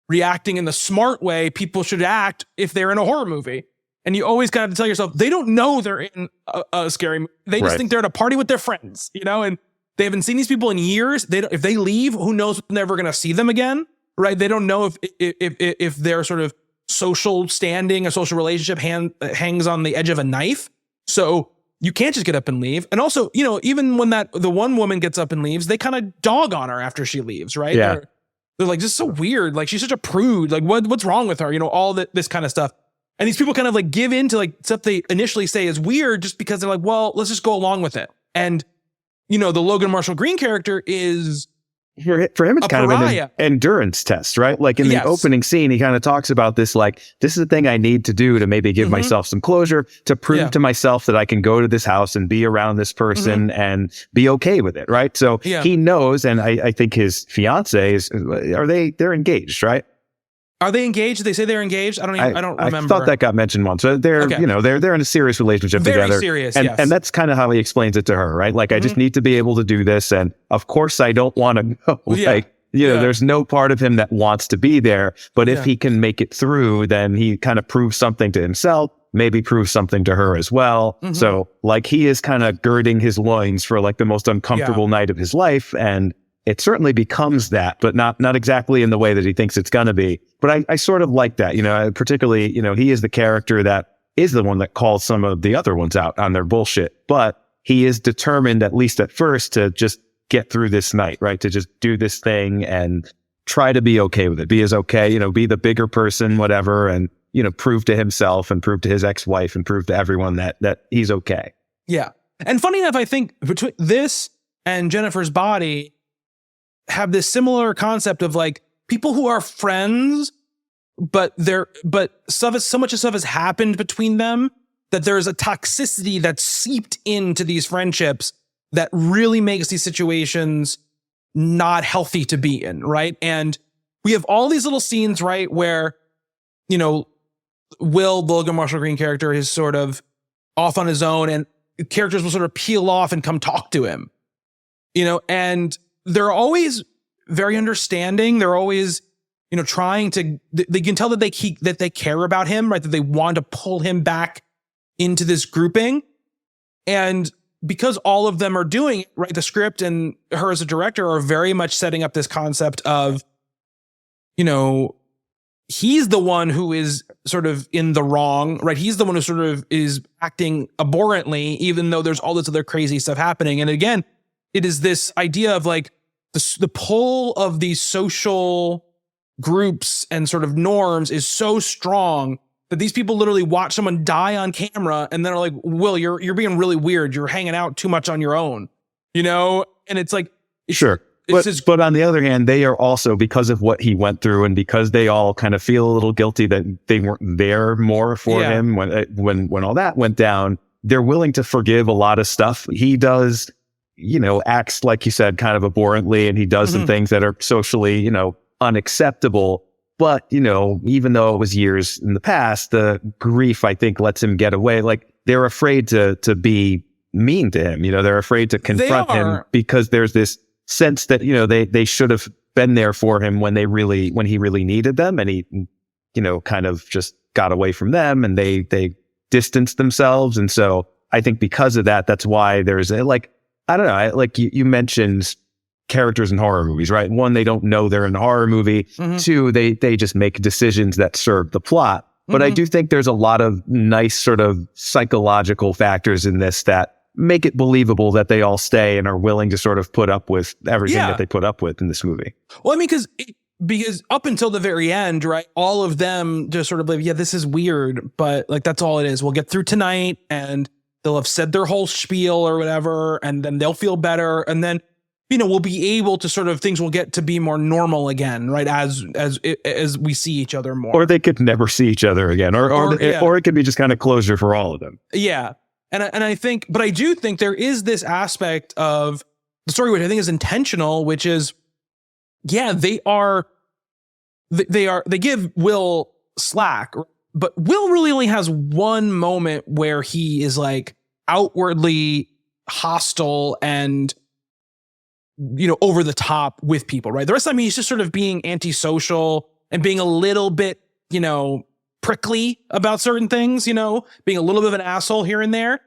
reacting in the smart way people should act if they're in a horror movie? And you always kind of tell yourself, they don't know they're in a scary movie. They just think they're at a party with their friends, and they haven't seen these people in years. If they leave, who knows when they're ever going to see them again, right? They don't know if their sort of social standing, a social relationship hangs on the edge of a knife. So you can't just get up and leave. And also, even when the one woman gets up and leaves, they kind of dog on her after she leaves, right? Yeah. They're like, just so weird. Like, she's such a prude. Like, what's wrong with her? All this kind of stuff. And these people kind of like give in to like stuff they initially say is weird just because they're like, well, let's just go along with it. And, the Logan Marshall-Green character is, for him, it's kind of an endurance test, right? Like in the opening scene, he kind of talks about this, like, this is the thing I need to do to maybe give myself some closure, to prove to myself that I can go to this house and be around this person and be okay with it, right? So he knows, and I think his fiance they're engaged, right? Are they engaged? Did they say they're engaged? I don't remember. I thought that got mentioned once. So they're in a serious relationship together. Very serious, yes. And that's kind of how he explains it to her, right? Like, I just need to be able to do this. And of course I don't want to go. There's no part of him that wants to be there. But if he can make it through, then he kind of proves something to himself, maybe proves something to her as well. So like, he is kind of girding his loins for like the most uncomfortable night of his life. And it certainly becomes that, but not exactly in the way that he thinks it's going to be. But I sort of like that, particularly, he is the character that is the one that calls some of the other ones out on their bullshit. But he is determined, at least at first, to just get through this night, right? To just do this thing and try to be okay with it, be as okay, be the bigger person, whatever, and, prove to himself and prove to his ex-wife and prove to everyone that he's okay. Yeah. And funny enough, I think between this and Jennifer's Body have this similar concept of like people who are friends, but so much of stuff has happened between them that there's a toxicity that's seeped into these friendships that really makes these situations not healthy to be in, right? And we have all these little scenes, right, where, Will, the Logan Marshall-Green character, is sort of off on his own, and characters will sort of peel off and come talk to him, and they're always very understanding. They're always, trying to, they can tell that they care about him, right? That they want to pull him back into this grouping. And because all of them are doing it, right, the script and her as a director are very much setting up this concept of, he's the one who is sort of in the wrong, right? He's the one who sort of is acting abhorrently, even though there's all this other crazy stuff happening. And again, it is this idea of like the pull of these social groups and sort of norms is so strong that these people literally watch someone die on camera and then are like, Will, you're being really weird. You're hanging out too much on your own, and it's like, sure. But on the other hand, they are also, because of what he went through and because they all kind of feel a little guilty that they weren't there more for him when all that went down, they're willing to forgive a lot of stuff. He does, acts, like you said, kind of abhorrently, and he does some things that are socially, unacceptable. But, even though it was years in the past, the grief, I think, lets him get away. Like, they're afraid to be mean to him. They're afraid to confront him because there's this sense that, they should have been there for him when he really needed them. And he, kind of just got away from them, and they distanced themselves. And so I think because of that, that's why there's like, I don't know, like you mentioned characters in horror movies, right? One, they don't know they're in a horror movie. Two, they just make decisions that serve the plot. But I do think there's a lot of nice sort of psychological factors in this that make it believable that they all stay and are willing to sort of put up with everything that they put up with in this movie. Well, I mean, because up until the very end, right, all of them just sort of like, this is weird, but like, that's all it is. We'll get through tonight and they'll have said their whole spiel or whatever, and then they'll feel better. And then, we'll be able to sort of, things will get to be more normal again, right? As we see each other more. Or they could never see each other again, or it could be just kind of closure for all of them. Yeah. And I think, but I do think there is this aspect of the story, which I think is intentional, which is, they give Will slack, but Will really only has one moment where he is like outwardly hostile and, over the top with people, right? The rest of the time he's just sort of being antisocial and being a little bit, prickly about certain things, being a little bit of an asshole here and there.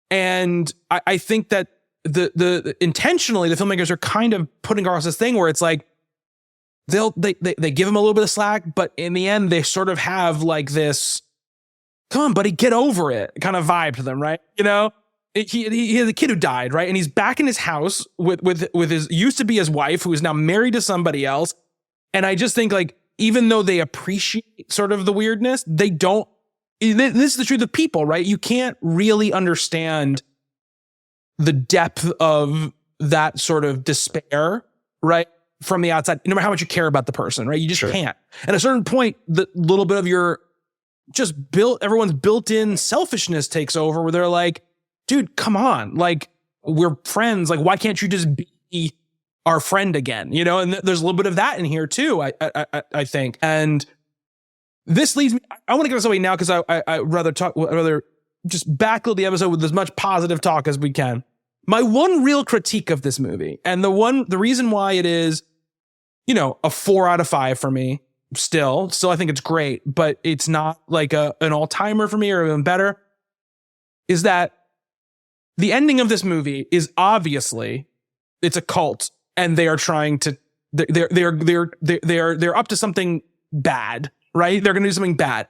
And I think that the intentionally, the filmmakers are kind of putting across this thing where it's like, they give him a little bit of slack, but in the end, they sort of have like this, come on, buddy, get over it kind of vibe to them, right? He has a kid who died, right? And he's back in his house with his, used to be his wife, who is now married to somebody else. And I just think like, even though they appreciate sort of the weirdness, they don't, this is the truth of people, right? You can't really understand the depth of that sort of despair, right? From the outside, no matter how much you care about the person, right? You just can't. At a certain point, the little bit of your everyone's built-in selfishness takes over, where they're like, dude, come on. Like, we're friends. Like, why can't you just be our friend again? And there's a little bit of that in here too, I think. And this leads me, I want to get this away now because I rather just backload the episode with as much positive talk as we can. My one real critique of this movie, and the reason why it is, a 4 out of 5 for me, still I think it's great, but it's not like an all-timer for me or even better, is that the ending of this movie is obviously, it's a cult, and they are trying to, they're up to something bad, right? They're going to do something bad.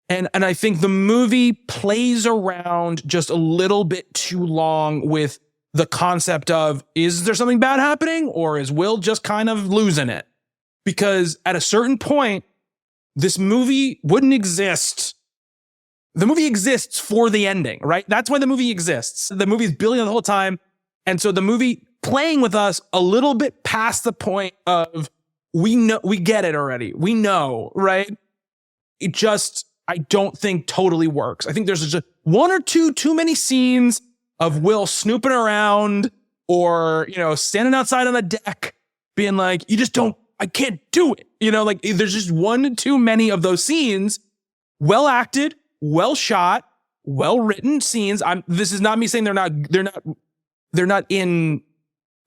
And I think the movie plays around just a little bit too long with the concept of, is there something bad happening, or is Will just kind of losing it? Because at a certain point, this movie wouldn't exist. The movie exists for the ending, right? That's why the movie exists. The movie is building the whole time. And so the movie playing with us a little bit past the point of, we know, we get it already. We know, right? It just, I don't think totally works. I think there's just one or two too many scenes of Will snooping around, or, standing outside on a deck being like, I can't do it. Like, there's just one too many of those scenes. Well acted, well shot, well written scenes. This is not me saying they're not in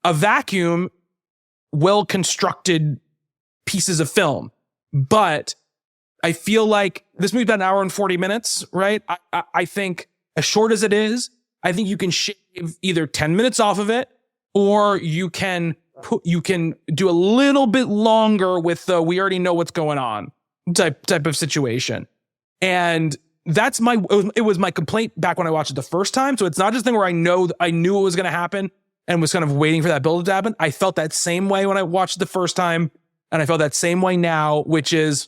a vacuum, well constructed pieces of film. But I feel like this movie's about an hour and 40 minutes, right? I think, as short as it is, I think you can shave either 10 minutes off of it, or you can do a little bit longer with the, we already know what's going on type of situation. And that's it was my complaint back when I watched it the first time. So it's not just a thing where I knew it was going to happen and was kind of waiting for that build to happen. I felt that same way when I watched it the first time, and I felt that same way now, which is,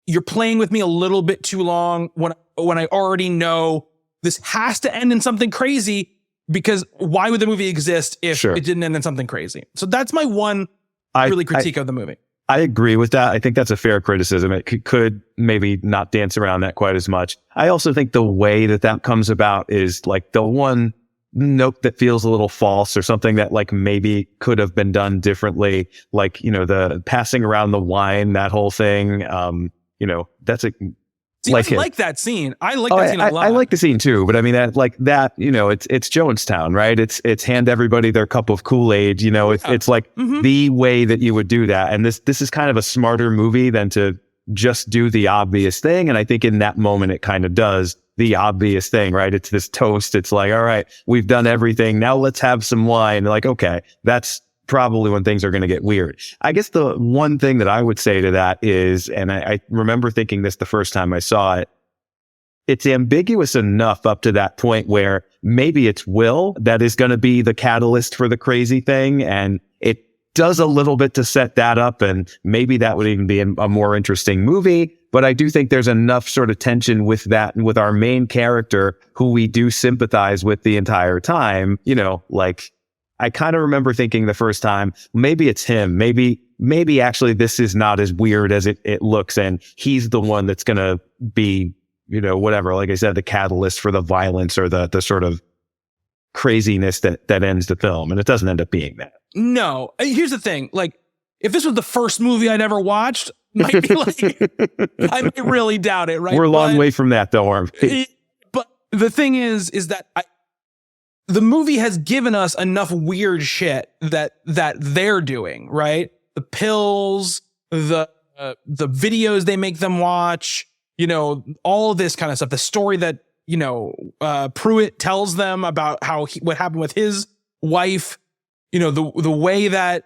you're playing with me a little bit too long when I already know this has to end in something crazy, because why would the movie exist if it didn't end in something crazy? So that's my one critique of the movie. I agree with that. I think that's a fair criticism. It could maybe not dance around that quite as much. I also think the way that comes about is like the one note that feels a little false, or something that like maybe could have been done differently. Like, the passing around the wine, that whole thing. That's a, See, I like that scene. I like that scene a lot. I like the scene too, but I mean it's Jonestown, right? It's hand everybody their cup of Kool-Aid. It's like the way that you would do that. And this is kind of a smarter movie than to just do the obvious thing. And I think in that moment, it kind of does the obvious thing, right? It's this toast. It's like, all right, we've done everything. Now let's have some wine. Like, okay, that's probably when things are going to get weird. I guess the one thing that I would say to that is, and I remember thinking this the first time I saw it, it's ambiguous enough up to that point where maybe it's Will that is going to be the catalyst for the crazy thing. And it does a little bit to set that up. And maybe that would even be a more interesting movie. But I do think there's enough sort of tension with that, and with our main character, who we do sympathize with the entire time, like, I kind of remember thinking the first time, maybe it's him. Maybe actually this is not as weird as it looks, and he's the one that's going to be, whatever, like I said, the catalyst for the violence or the sort of craziness that ends the film. And it doesn't end up being that. No. Here's the thing. Like, if this was the first movie I'd ever watched, might be like, I might really doubt it, right? We're a long way from that, though, aren't we? But the thing is that the movie has given us enough weird shit that they're doing, right? The pills, the videos they make them watch, all of this kind of stuff. The story that, Pruitt tells them about what happened with his wife, the way that,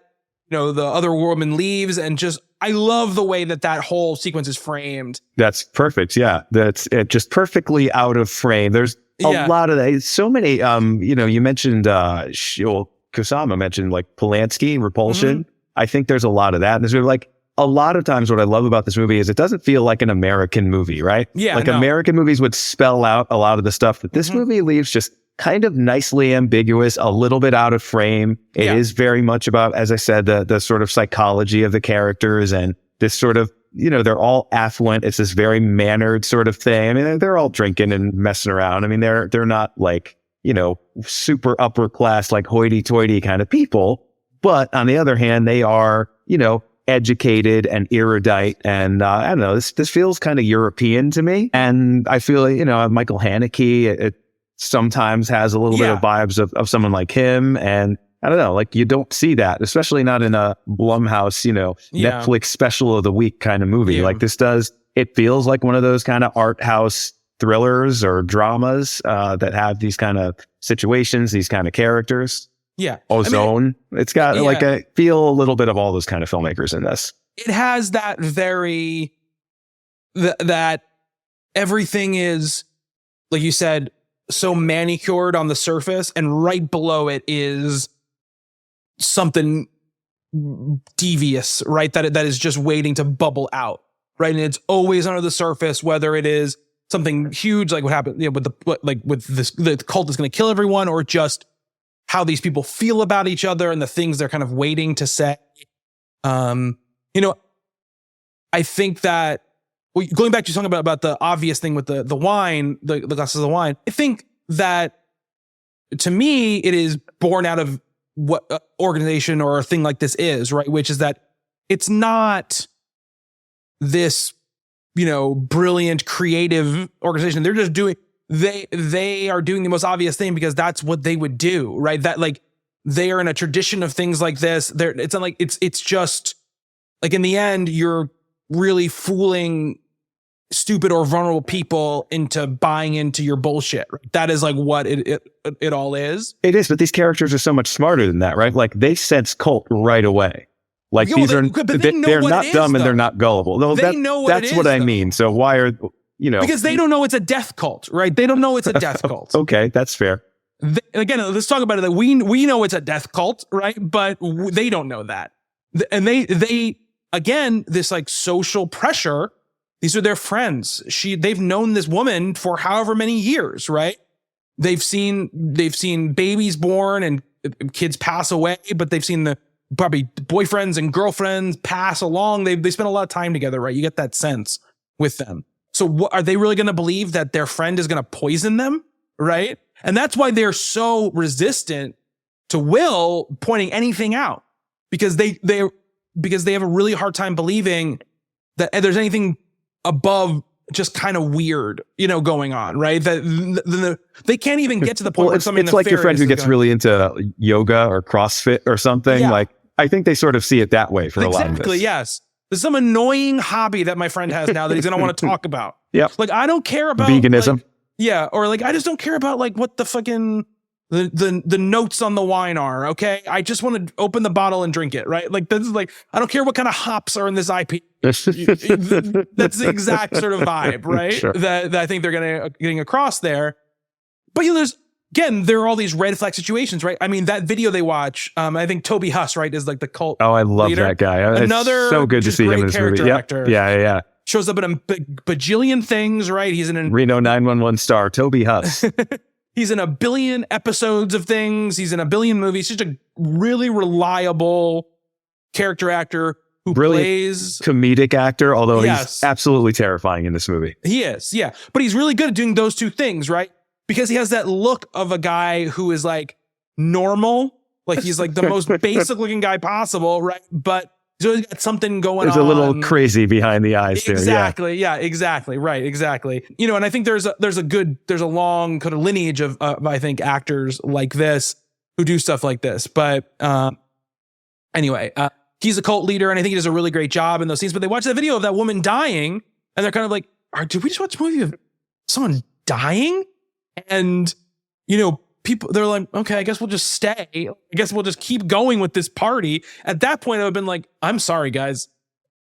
the other woman leaves, and just, I love the way that whole sequence is framed. That's perfect. Yeah. That's it, just perfectly out of frame. There's a lot of that. So many, you mentioned, Kusama mentioned like Polanski, Repulsion. Mm-hmm. I think there's a lot of that. And there's like a lot of times what I love about this movie is it doesn't feel like an American movie, right? Yeah. Like American movies would spell out a lot of the stuff that this movie leaves just kind of nicely ambiguous, a little bit out of frame. It is very much about, as I said, the sort of psychology of the characters, and this sort of, they're all affluent. It's this very mannered sort of thing. I mean, they're all drinking and messing around. I mean, they're not like, super upper class, like hoity toity kind of people. But on the other hand, they are, educated and erudite. And I don't know, this feels kind of European to me. And I feel, Michael Haneke, it sometimes has a little bit of vibes of someone like him. And I don't know, like you don't see that, especially not in a Blumhouse, Netflix special of the week kind of movie. Like this does, it feels like one of those kind of art house thrillers or dramas that have these kind of situations, these kind of characters. Yeah. Ozone. It's got like I feel a little bit of all those kind of filmmakers in this. It has that that everything is, like you said, so manicured on the surface, and right below it is something devious, right? That is just waiting to bubble out, right? And it's always under the surface, whether it is something huge, like what happened, the cult is going to kill everyone, or just how these people feel about each other and the things they're kind of waiting to say. I think that going back to talking about the obvious thing with the wine, the glasses of wine, I think that to me, it is born out of what organization or a thing like this is, right? Which is that it's not this, brilliant, creative organization. They're just doing, they are doing the most obvious thing because that's what they would do, right? That like they are in a tradition of things like this. It's not like it's just like in the end, you're really fooling stupid or vulnerable people into buying into your bullshit. Right? That is like what it all is. It is, but these characters are so much smarter than that, right? Like they sense cult right away. Like they're not dumb and they're not gullible. No, that's what I mean. So why are because they don't know it's a death cult, right? They don't know it's a death cult. Okay, that's fair. Again, let's talk about it. That we know it's a death cult, right? But they don't know that, and they again this like social pressure. These are their friends. They've known this woman for however many years, right? They've seen babies born and kids pass away, but they've seen the probably boyfriends and girlfriends pass along. They spend a lot of time together, right? You get that sense with them. So what, are they really going to believe that their friend is going to poison them, right? And that's why they're so resistant to Will pointing anything out, because they have a really hard time believing that there's anything above just kind of weird, going on, right? That they can't even get to the point where something. It's like your friend who gets really into yoga or CrossFit or something. Yeah. Like I think they sort of see it that way for a lot of this. Exactly. Yes. There's some annoying hobby that my friend has now that he's going to want to talk about. Yeah. Like I don't care about veganism. Or like I just don't care about like what the fucking the notes on the wine are. Okay, I just want to open the bottle and drink it. Right. Like this is like I don't care what kind of hops are in this IP. That's the exact sort of vibe, right? Sure. That I think they're getting across there. But there are all these red flag situations, right? I mean, that video they watch, I think Toby Huss, right, is like the cult. Oh, I love leader. That guy. Another it's so good to see him in this movie. Yep. Yeah. Shows up in a bajillion things, right? He's in a Reno 911 star, Toby Huss. He's in a billion episodes of things. He's in a billion movies. He's just a really reliable character actor who plays comedic actor, although he's absolutely terrifying in this movie. He is, yeah. But he's really good at doing those two things, right? Because he has that look of a guy who is like normal, like he's like the most basic looking guy possible, right? But he's always got something going on. There's a little crazy behind the eyes there. Exactly. Yeah, exactly. Right. Exactly. And I think there's a long kind of lineage of I think actors like this who do stuff like this. But anyway, he's a cult leader and I think he does a really great job in those scenes. But they watch that video of that woman dying and they're kind of like, did we just watch a movie of someone dying? And, people, they're like, okay, I guess we'll just stay. I guess we'll just keep going with this party. At that point, I would have been like, I'm sorry, guys.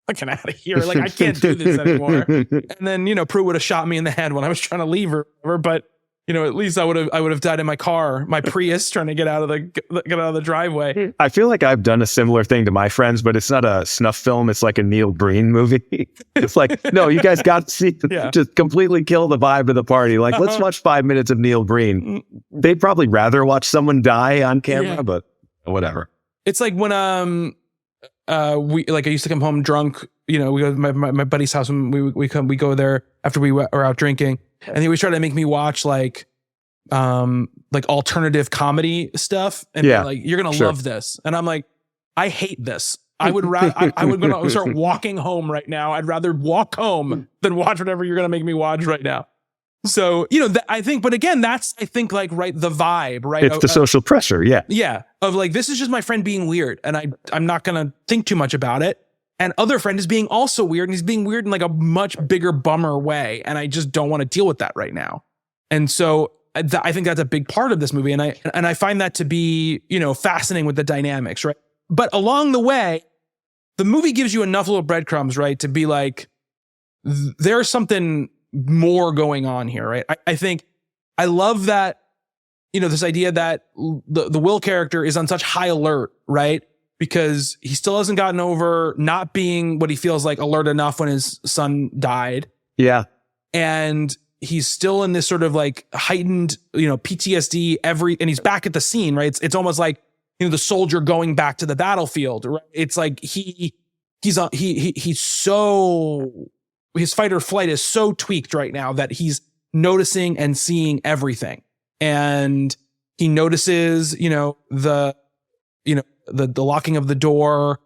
I'm getting out of here. Like, I can't do this anymore. And then, Prue would have shot me in the head when I was trying to leave her. But, at least I would have died in my car, my Prius, trying to get out of the driveway. I feel like I've done a similar thing to my friends, but it's not a snuff film. It's like a Neil Breen movie. It's like, no, you guys got to see, just completely kill the vibe of the party. Like, let's watch 5 minutes of Neil Breen. They'd probably rather watch someone die on camera, but whatever. It's like when I used to come home drunk. We go to my buddy's house and we go there after we were out drinking. And he was trying to make me watch like alternative comedy stuff. And like, you're going to love this. And I'm like, I hate this. I would start walking home right now. I'd rather walk home than watch whatever you're going to make me watch right now. So, I think, but again, that's, I think like, right. The vibe, right. It's the social pressure. Yeah. Yeah. Of like, this is just my friend being weird and I'm not going to think too much about it. And other friend is being also weird and he's being weird in like a much bigger bummer way. And I just don't want to deal with that right now. And so I think that's a big part of this movie. And I find that to be, fascinating with the dynamics, right? But along the way, the movie gives you enough little breadcrumbs, right? To be like, there's something more going on here, right? I think I love that, this idea that the Will character is on such high alert, right? Because he still hasn't gotten over not being what he feels like alert enough when his son died. Yeah. And he's still in this sort of like heightened, PTSD and he's back at the scene, right? It's almost like, the soldier going back to the battlefield, right? It's like he's so, his fight or flight is so tweaked right now that he's noticing and seeing everything. And he notices, the locking of the door,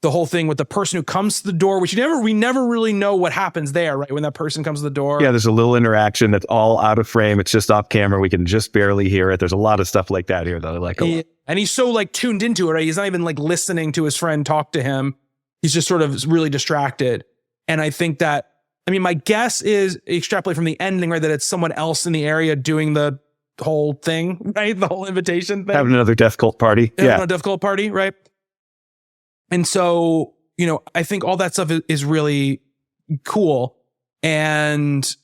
the whole thing with the person who comes to the door, which we never really know what happens there, right? When that person comes to the door. Yeah, there's a little interaction that's all out of frame. It's just off camera. We can just barely hear it. There's a lot of stuff like that here that I like a lot. And he's so like tuned into it, right? He's not even like listening to his friend talk to him. He's just sort of really distracted. And I think that, my guess is extrapolate from the ending, right? That it's someone else in the area doing the whole thing, right? The whole invitation thing. Having another death cult party. Having a death cult party, right? And so, I think all that stuff is really cool. And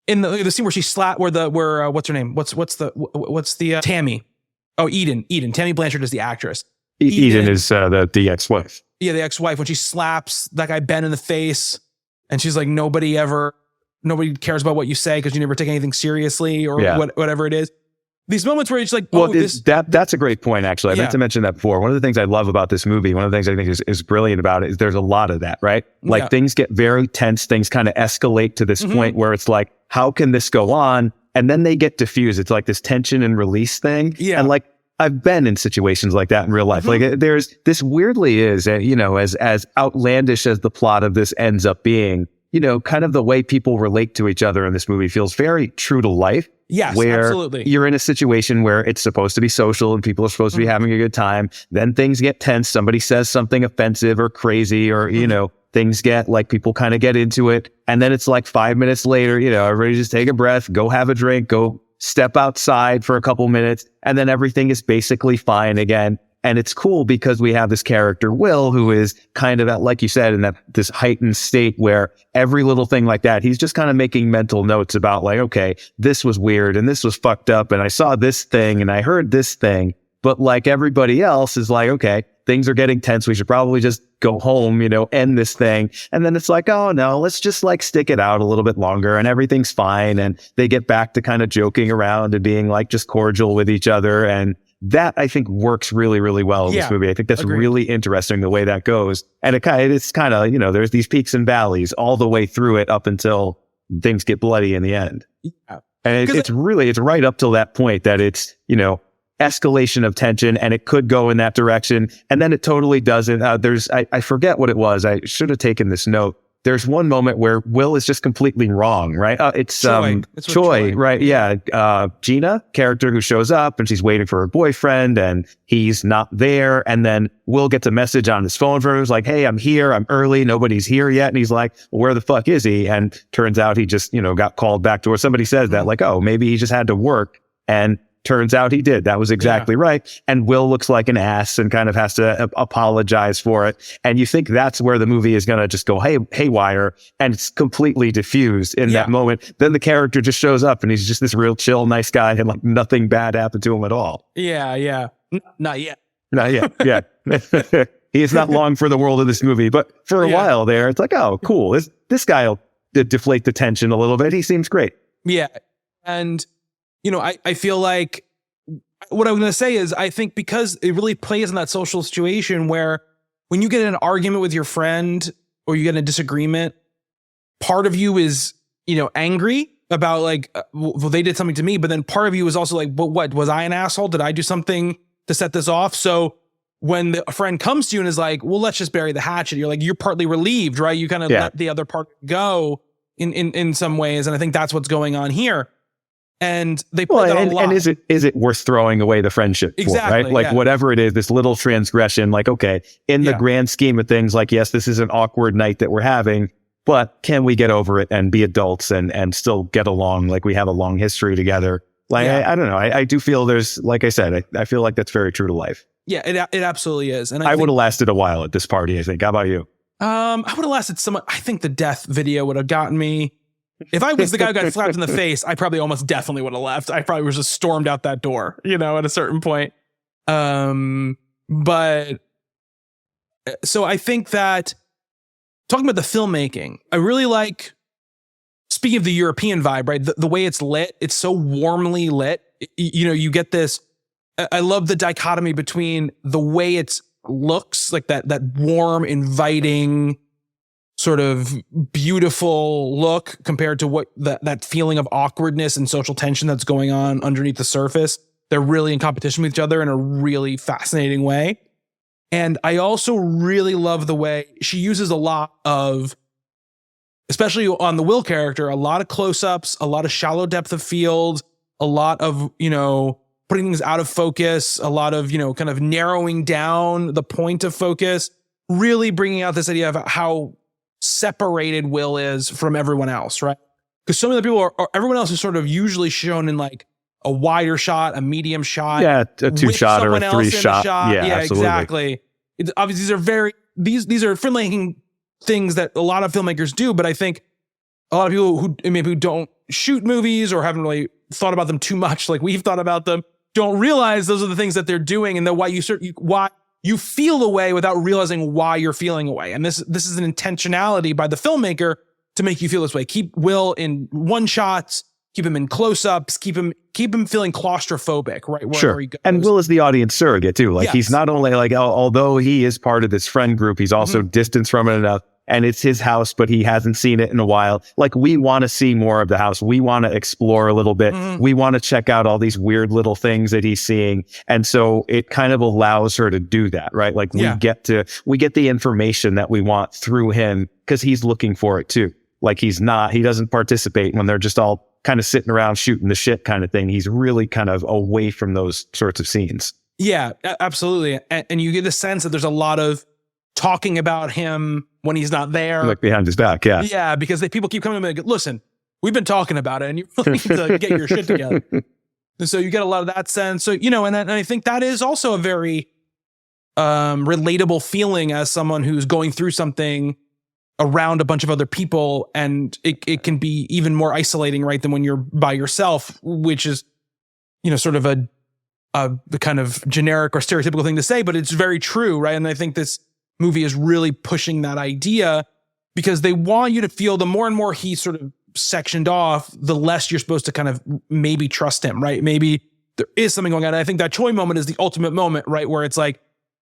in the scene where she what's her name? What's the Tammy? Oh, Eden. Tammy Blanchard is the actress. Eden is the ex-wife. Yeah, the ex-wife, when she slaps that guy Ben in the face, and she's like, nobody cares about what you say because you never take anything seriously, or whatever it is. These moments where it's like, that's a great point, actually. I meant to mention that before. One of the things I love about this movie, one of the things I think is brilliant about it, is there's a lot of that, right? Like things get very tense, things kind of escalate to this point where it's like, how can this go on? And then they get diffused. It's like this tension and release thing. Yeah. And like, I've been in situations like that in real life. Like there's this weirdly is, as outlandish as the plot of this ends up being, kind of the way people relate to each other in this movie feels very true to life. Yes, where absolutely. You're in a situation where it's supposed to be social and people are supposed to be having a good time. Then things get tense. Somebody says something offensive or crazy, or, things get like, people kind of get into it. And then it's like 5 minutes later, everybody just take a breath, go have a drink, go step outside for a couple minutes, and then everything is basically fine again. And it's cool because we have this character, Will, who is kind of at, like you said, in this heightened state where every little thing like that, he's just kind of making mental notes about like, okay, this was weird and this was fucked up and I saw this thing and I heard this thing. But like everybody else is like, okay, things are getting tense. We should probably just go home, end this thing. And then it's like, oh no, let's just like stick it out a little bit longer and everything's fine. And they get back to kind of joking around and being like just cordial with each other. And that I think works really, really well in this movie. I think that's really interesting the way that goes. And it's kind of, there's these peaks and valleys all the way through it up until things get bloody in the end. Yeah. And it's right up till that point that it's, escalation of tension, and it could go in that direction. And then it totally doesn't. I forget what it was. I should have taken this note. There's one moment where Will is just completely wrong, right? It's Choi, right? Yeah. Gina, character who shows up and she's waiting for her boyfriend and he's not there. And then Will gets a message on his phone from him. He's like, hey, I'm here. I'm early. Nobody's here yet. And he's like, well, where the fuck is he? And turns out he just, got called back to where somebody says that, like, oh, maybe he just had to work. And turns out he did. That was exactly right. And Will looks like an ass and kind of has to apologize for it. And you think that's where the movie is going to just go haywire, and it's completely diffused in that moment. Then the character just shows up and he's just this real chill, nice guy, and like nothing bad happened to him at all. Yeah. Not yet. Yeah. He is not long for the world of this movie, but for a while there, it's like, oh, cool. This guy will deflate the tension a little bit. He seems great. Yeah. And I feel like what I'm going to say is I think because it really plays in that social situation where when you get in an argument with your friend or you get in a disagreement, part of you is, angry about like, well, they did something to me. But then part of you is also like, but what, was I an asshole? Did I do something to set this off? So when a friend comes to you and is like, well, let's just bury the hatchet, you're partly relieved, right? You kind of let the other part go in some ways. And I think that's what's going on here. And they play that a lot. And is it worth throwing away the friendship for, right? Like whatever it is, this little transgression, like, okay, in the grand scheme of things, like, yes, this is an awkward night that we're having, but can we get over it and be adults and still get along? Like we have a long history together. Like, I don't know. I do feel there's, like I said, I feel like that's very true to life. Yeah, it absolutely is. And I would have lasted a while at this party, I think. How about you? I would have lasted somewhat. I think the death video would have gotten me. If I was the guy who got slapped in the face, I probably almost definitely would have left. I probably was just stormed out that door, at a certain point. But so I think that talking about the filmmaking, I really like, speaking of the European vibe, right? The way it's lit, it's so warmly lit. You get this, I love the dichotomy between the way it looks, like that warm, inviting, sort of beautiful look compared to what that feeling of awkwardness and social tension that's going on underneath the surface. They're really in competition with each other in a really fascinating way. And I also really love the way she uses a lot of, especially on the Will character, a lot of close-ups, a lot of shallow depth of field, a lot of, putting things out of focus, a lot of, kind of narrowing down the point of focus, really bringing out this idea of how separated Will is from everyone else, right? Because some of the people everyone else is sort of usually shown in like a wider shot, a medium shot, a 2-shot or a 3-shot. Yeah, absolutely. exactly. It's obviously these are filmmaking things that a lot of filmmakers do, but I think a lot of people who don't shoot movies or haven't really thought about them too much, like we've thought about them, don't realize those are the things that they're doing, and why you feel a way without realizing why you're feeling a way. And this is an intentionality by the filmmaker to make you feel this way. Keep Will in one shots, keep him in close-ups, keep him feeling claustrophobic, right? Wherever he goes. And Will is the audience surrogate too. Like he's not only like, although he is part of this friend group, he's also distanced from it enough. And it's his house, but he hasn't seen it in a while. Like, we want to see more of the house. We want to explore a little bit. We want to check out all these weird little things that he's seeing. And so it kind of allows her to do that, right? Like we get the information that we want through him because he's looking for it too. Like he doesn't participate when they're just all kind of sitting around shooting the shit kind of thing. He's really kind of away from those sorts of scenes. Yeah, absolutely. And you get the sense that there's a lot of talking about him when he's not there. Like behind his back, yeah. Yeah, because people keep coming to me and go, listen, we've been talking about it and you really need to get your shit together. And so you get a lot of that sense. So, and I think that is also a very relatable feeling as someone who's going through something around a bunch of other people. And it can be even more isolating, right, than when you're by yourself, which is, sort of a kind of generic or stereotypical thing to say, but it's very true, right? And I think this movie is really pushing that idea because they want you to feel the more and more he's sort of sectioned off, the less you're supposed to kind of maybe trust him, right? Maybe there is something going on. And I think that Choi moment is the ultimate moment, right? Where it's like,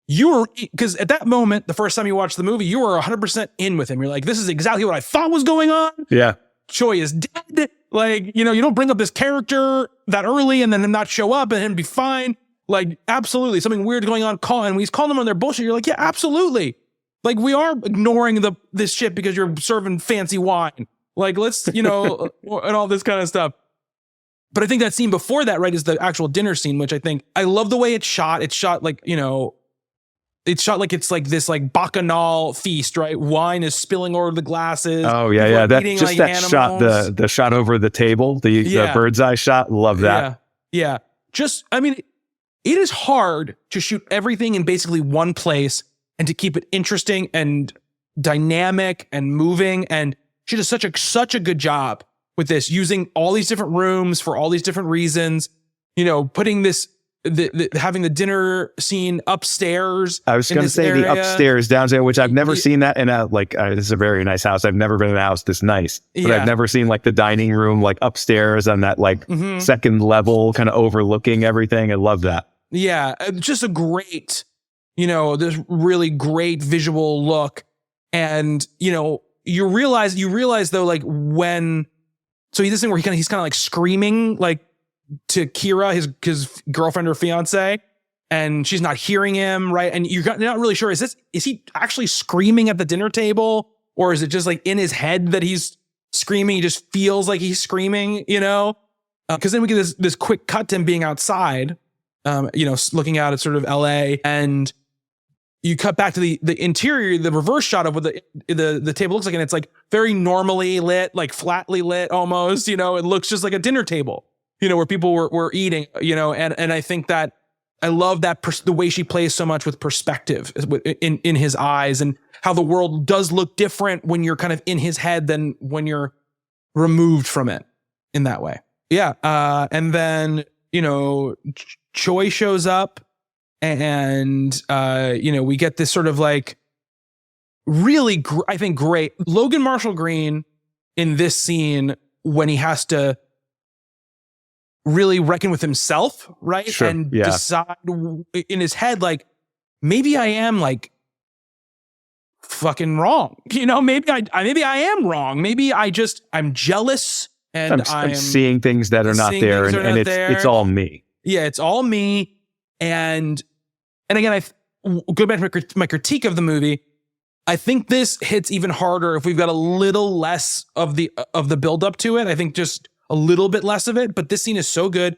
because at that moment, the first time you watch the movie, you were 100% in with him. You're like, this is exactly what I thought was going on. Yeah. Choi is dead. Like, you don't bring up this character that early and then him not show up and him be fine. Like, absolutely. Something weird going on. And he's calling them on their bullshit. You're like, yeah, absolutely. Like, we are ignoring this shit because you're serving fancy wine. Like, let's, and all this kind of stuff. But I think that scene before that, right, is the actual dinner scene, which I love the way it's shot. It's shot like, it's shot like it's like this like bacchanal feast, right? Wine is spilling over the glasses. Oh yeah. That just like that animals. Shot, the shot over the table, the bird's eye shot. Love that. Yeah. It is hard to shoot everything in basically one place and to keep it interesting and dynamic and moving. And she does such a good job with this, using all these different rooms for all these different reasons, putting this, having the dinner scene upstairs. I was going to say area. The upstairs, downstairs, which I've never seen that in this is a very nice house. I've never been in a house this nice, but I've never seen like the dining room, like upstairs on that like second level, kind of overlooking everything. I love that. Yeah, just a great, this really great visual look. And, you realize though, like so this thing where he's kind of like screaming like to Kira, his girlfriend or fiance, and she's not hearing him, right? And you're not really sure, is he actually screaming at the dinner table, or is it just like in his head that he's screaming? He just feels like he's screaming, because then we get this quick cut to him being outside, looking out at sort of LA, and you cut back to the interior, the reverse shot of what the table looks like, and it's like very normally lit, like flatly lit almost, it looks just like a dinner table, where people were eating, and I think that I love that the way she plays so much with perspective in his eyes, and how the world does look different when you're kind of in his head than when you're removed from it in that way. Yeah. And then, Choi shows up and, we get this sort of like really, I think, great Logan Marshall-Green in this scene when he has to really reckon with himself, right? Sure, and decide in his head, like, maybe I am like fucking wrong. Maybe I am wrong. Maybe I'm jealous and I'm seeing things that are not there, and it's all me. Yeah, it's all me. And again, go back to my critique of the movie. I think this hits even harder if we've got a little less of the build up to it. I think just a little bit less of it, but this scene is so good,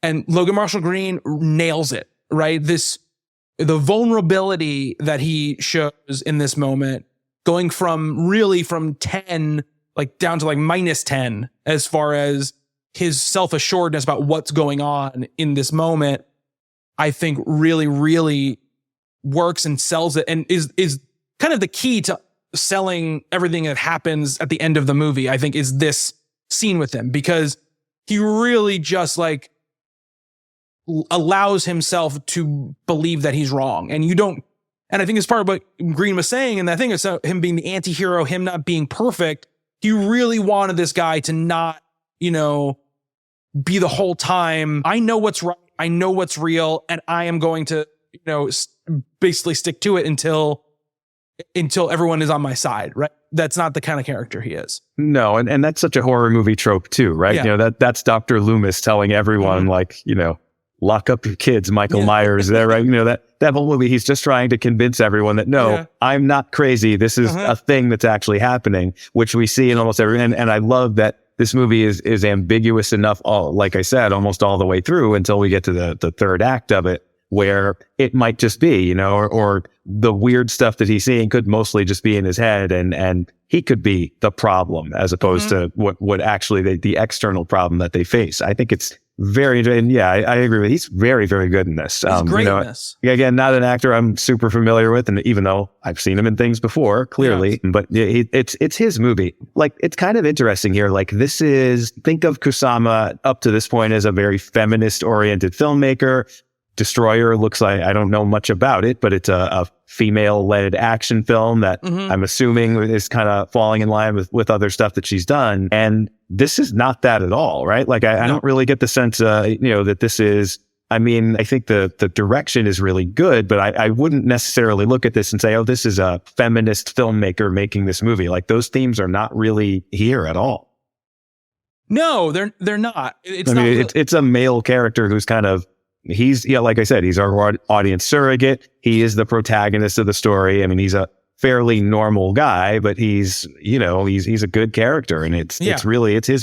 and Logan Marshall-Green nails it. Right, the vulnerability that he shows in this moment, going from 10 like down to like -10 as far as his self-assuredness about what's going on in this moment, I think really, really works and sells it, and is kind of the key to selling everything that happens at the end of the movie. I think is this scene with him, because he really just like allows himself to believe that he's wrong. And I think it's part of what Green was saying, and I think it's him being the anti-hero, him not being perfect. He really wanted this guy to not, be the whole time, I know what's right, I know what's real, and I am going to, basically stick to it until everyone is on my side, right? That's not the kind of character he is. No, and that's such a horror movie trope too, right? Yeah. That's Dr. Loomis telling everyone, like, lock up your kids, Michael Myers there, right? That whole movie, he's just trying to convince everyone that, no, I'm not crazy. This is a thing that's actually happening, which we see in almost every, and I love that this movie is ambiguous enough, like I said, almost all the way through until we get to the third act of it, where it might just be, or the weird stuff that he's seeing could mostly just be in his head, and he could be the problem as opposed to what actually the external problem that they face. I think it's very, and I agree with you. He's very, very good in this. He's great in this. Again, not an actor I'm super familiar with, and even though I've seen him in things before, clearly, but it's his movie. Like, it's kind of interesting here. Like, think of Kusama up to this point as a very feminist-oriented filmmaker. Destroyer looks like, I don't know much about it, but it's a female-led action film that I'm assuming is kind of falling in line with other stuff that she's done. And this is not that at all, right? Like, I don't really get the sense, that this is, I think the direction is really good, but I wouldn't necessarily look at this and say, oh, this is a feminist filmmaker making this movie. Like, those themes are not really here at all. No, they're not. It's a male character who's kind of, like I said, he's our audience surrogate. He is the protagonist of the story. I mean, he's a fairly normal guy, but he's a good character, and it's his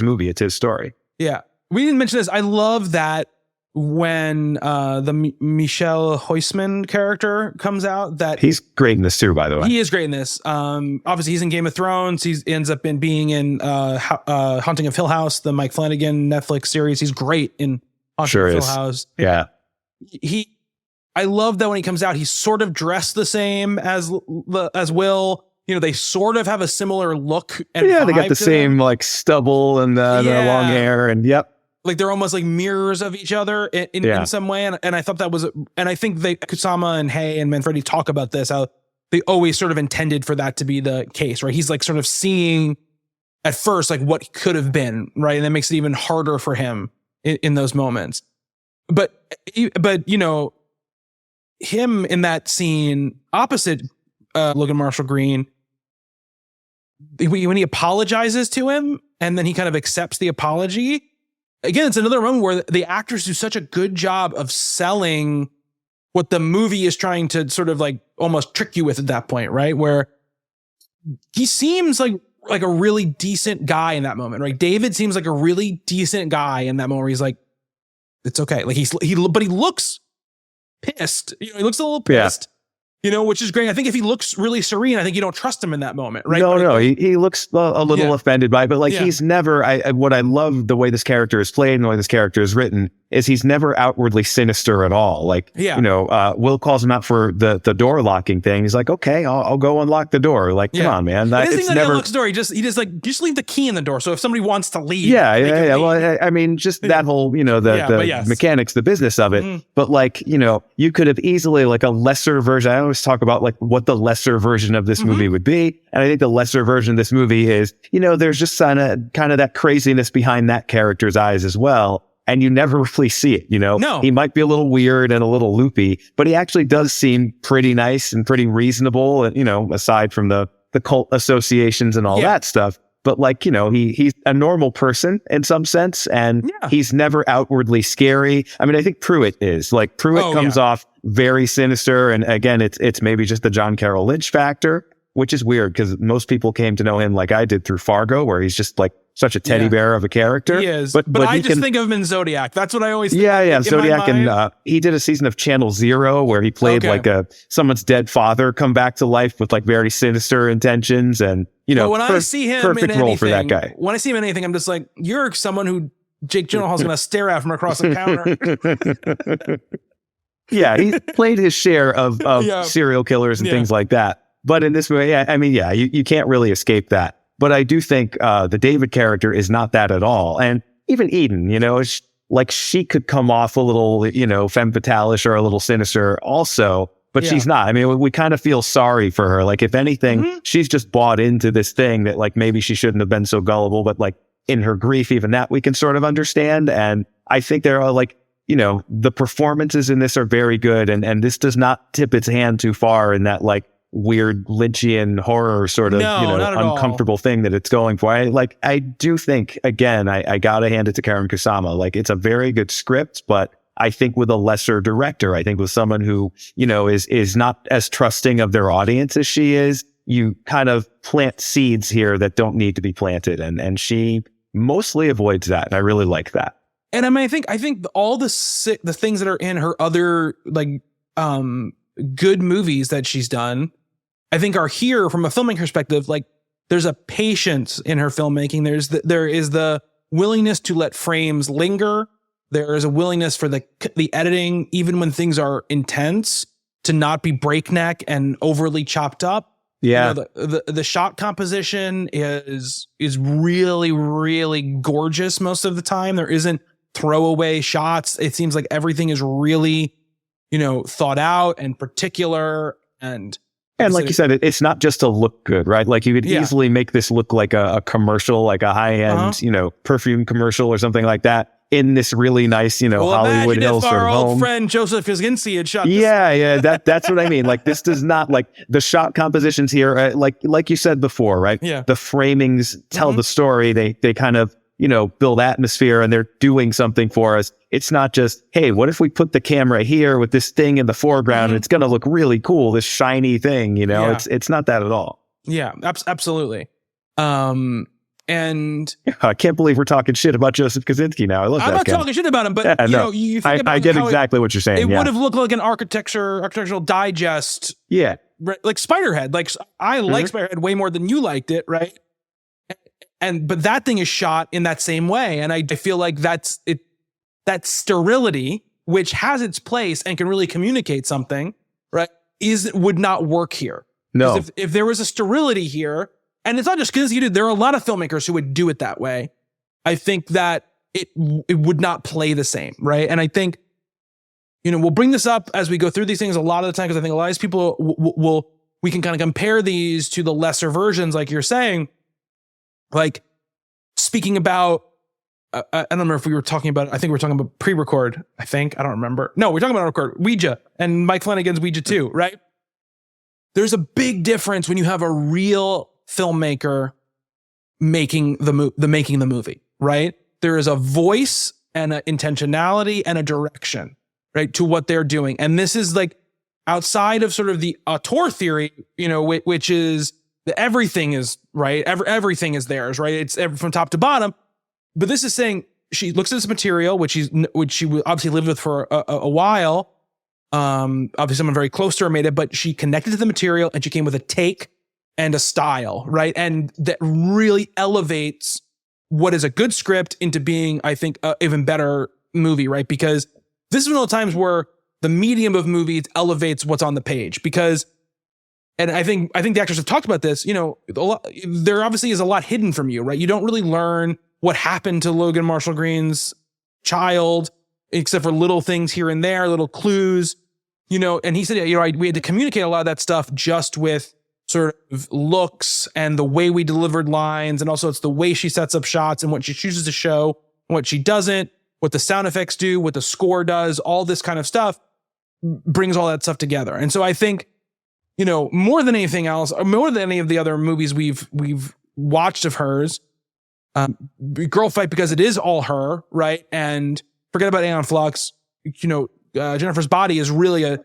movie. It's his story. Yeah. We didn't mention this. I love that when the Michelle Huisman character comes out, that he's great in this too, by the way. He is great in this. Obviously he's in Game of Thrones. He ends up being in Haunting of Hill House, the Mike Flanagan Netflix series. He's great in Sure is. House. Yeah. I love that when he comes out, he's sort of dressed the same as Will. They sort of have a similar look. And they got the same like stubble and the long hair, and like they're almost like mirrors of each other in some way. And I thought that was, and I think Kusama and Hay and Manfredi talk about this, how they always sort of intended for that to be the case, right? He's like sort of seeing at first like what could have been, right? And that makes it even harder for him in those moments. But him in that scene opposite Logan Marshall-Green, when he apologizes to him and then he kind of accepts the apology, again, it's another moment where the actors do such a good job of selling what the movie is trying to sort of like almost trick you with at that point, right? Where he seems like a really decent guy in that moment, right? David seems like a really decent guy in that moment where he's like, it's okay. Like but he looks pissed. He looks a little pissed, which is great. I think if he looks really serene, I think you don't trust him in that moment, right? No. He looks a little offended by it, but like he's never, what I love the way this character is played and the way this character is written is he's never outwardly sinister at all. Like, Will calls him out for the door locking thing. He's like, okay, I'll go unlock the door. Like, come on, man. It's never unlocks the door. He just leave the key in the door. So if somebody wants to leave, Well, I mean, just that whole, the mechanics, the business of it. But like, you could have easily like a lesser version. I always talk about like what the lesser version of this movie would be. And I think the lesser version of this movie is, there's just kind of that craziness behind that character's eyes as well. And you never really see it, No. He might be a little weird and a little loopy, but he actually does seem pretty nice and pretty reasonable, aside from the cult associations and all that stuff. But like, he's a normal person in some sense, and he's never outwardly scary. I mean, I think Pruitt is. Like, Pruitt comes off very sinister, and again, it's maybe just the John Carroll Lynch factor, which is weird because most people came to know him like I did through Fargo, where he's just like such a teddy bear of a character. He is. But I just think of him in Zodiac. That's what I always think. Zodiac. And he did a season of Channel Zero where he played like someone's dead father come back to life with like very sinister intentions. And, when I see him perfect role for that guy. When I see him in anything, I'm just like, you're someone who Jake Gyllenhaal's going to stare at from across the counter. He played his share of serial killers and things like that. But in this movie, you can't really escape that. But I do think the David character is not that at all. And even Eden, like she could come off a little, femme fatale-ish or a little sinister also, but she's not. I mean, we kind of feel sorry for her. Like, if anything, she's just bought into this thing that like maybe she shouldn't have been so gullible, but like in her grief, even that we can sort of understand. And I think there are like, the performances in this are very good. And this does not tip its hand too far in that like weird Lynchian horror sort of, uncomfortable thing that it's going for. I do think, again, I gotta hand it to Karyn Kusama. Like, it's a very good script, but I think with a lesser director, I think with someone who, is not as trusting of their audience as she is, you kind of plant seeds here that don't need to be planted. And she mostly avoids that. And I really like that. And I mean, I think all the things that are in her other like, good movies that she's done, I think are here from a filming perspective. Like, there's a patience in her filmmaking. There is the willingness to let frames linger. There is a willingness for the editing, even when things are intense, to not be breakneck and overly chopped up. Yeah. The shot composition is really, really gorgeous most of the time. There isn't throwaway shots. It seems like everything is really, thought out and particular. And like you said, it's not just to look good, right? Like, you could easily make this look like a commercial, like a high-end, perfume commercial or something like that, in this really nice, Hollywood Hills sort of home. Our old friend Joseph Kosinski had shot this. That's what I mean. Like, this does not, like, the shot compositions here, like you said before, right? Yeah. The framings tell the story. They kind of, build atmosphere, and they're doing something for us. It's not just, hey, what if we put the camera here with this thing in the foreground and it's going to look really cool, this shiny thing, it's not that at all. Yeah, absolutely. And I can't believe we're talking shit about Joseph Kosinski now. I love that. I'm not talking shit about him, but you think about I get exactly what you're saying. It would have looked like an architectural digest. Yeah. Like Spiderhead. Like, I like Spiderhead way more than you liked it, right? But that thing is shot in that same way. And I feel like that's it. That sterility, which has its place and can really communicate something, right, would not work here. No. If there was a sterility here, and it's not just because there are a lot of filmmakers who would do it that way, I think that it would not play the same, right? And I think, we'll bring this up as we go through these things a lot of the time, because I think a lot of these people we can kind of compare these to the lesser versions, like you're saying. Like, speaking about, I don't remember if we were talking about, I think we were talking about pre-record, I don't remember. No, we're talking about record, Ouija, and Mike Flanagan's Ouija 2, right? There's a big difference when you have a real filmmaker making the movie, right? There is a voice and an intentionality and a direction, right, to what they're doing. And this is like outside of sort of the auteur theory, which is that everything is right. Everything is theirs, right? It's from top to bottom. But this is saying she looks at this material, which she obviously lived with for a while. Obviously someone very close to her made it, but she connected to the material and she came with a take and a style, right? And that really elevates what is a good script into being, I think, even better movie, right? Because this is one of the times where the medium of movies elevates what's on the page. Because, and I think the actors have talked about this, there obviously is a lot hidden from you, right? You don't really learn what happened to Logan Marshall-Green's child, except for little things here and there, little clues, and he said, we had to communicate a lot of that stuff just with sort of looks and the way we delivered lines. And also it's the way she sets up shots and what she chooses to show, what she doesn't, what the sound effects do, what the score does, all this kind of stuff brings all that stuff together. And so I think, more than anything else, or more than any of the other movies we've watched of hers, Girl Fight, because it is all her, right? And forget about Æon Flux, Jennifer's Body is really a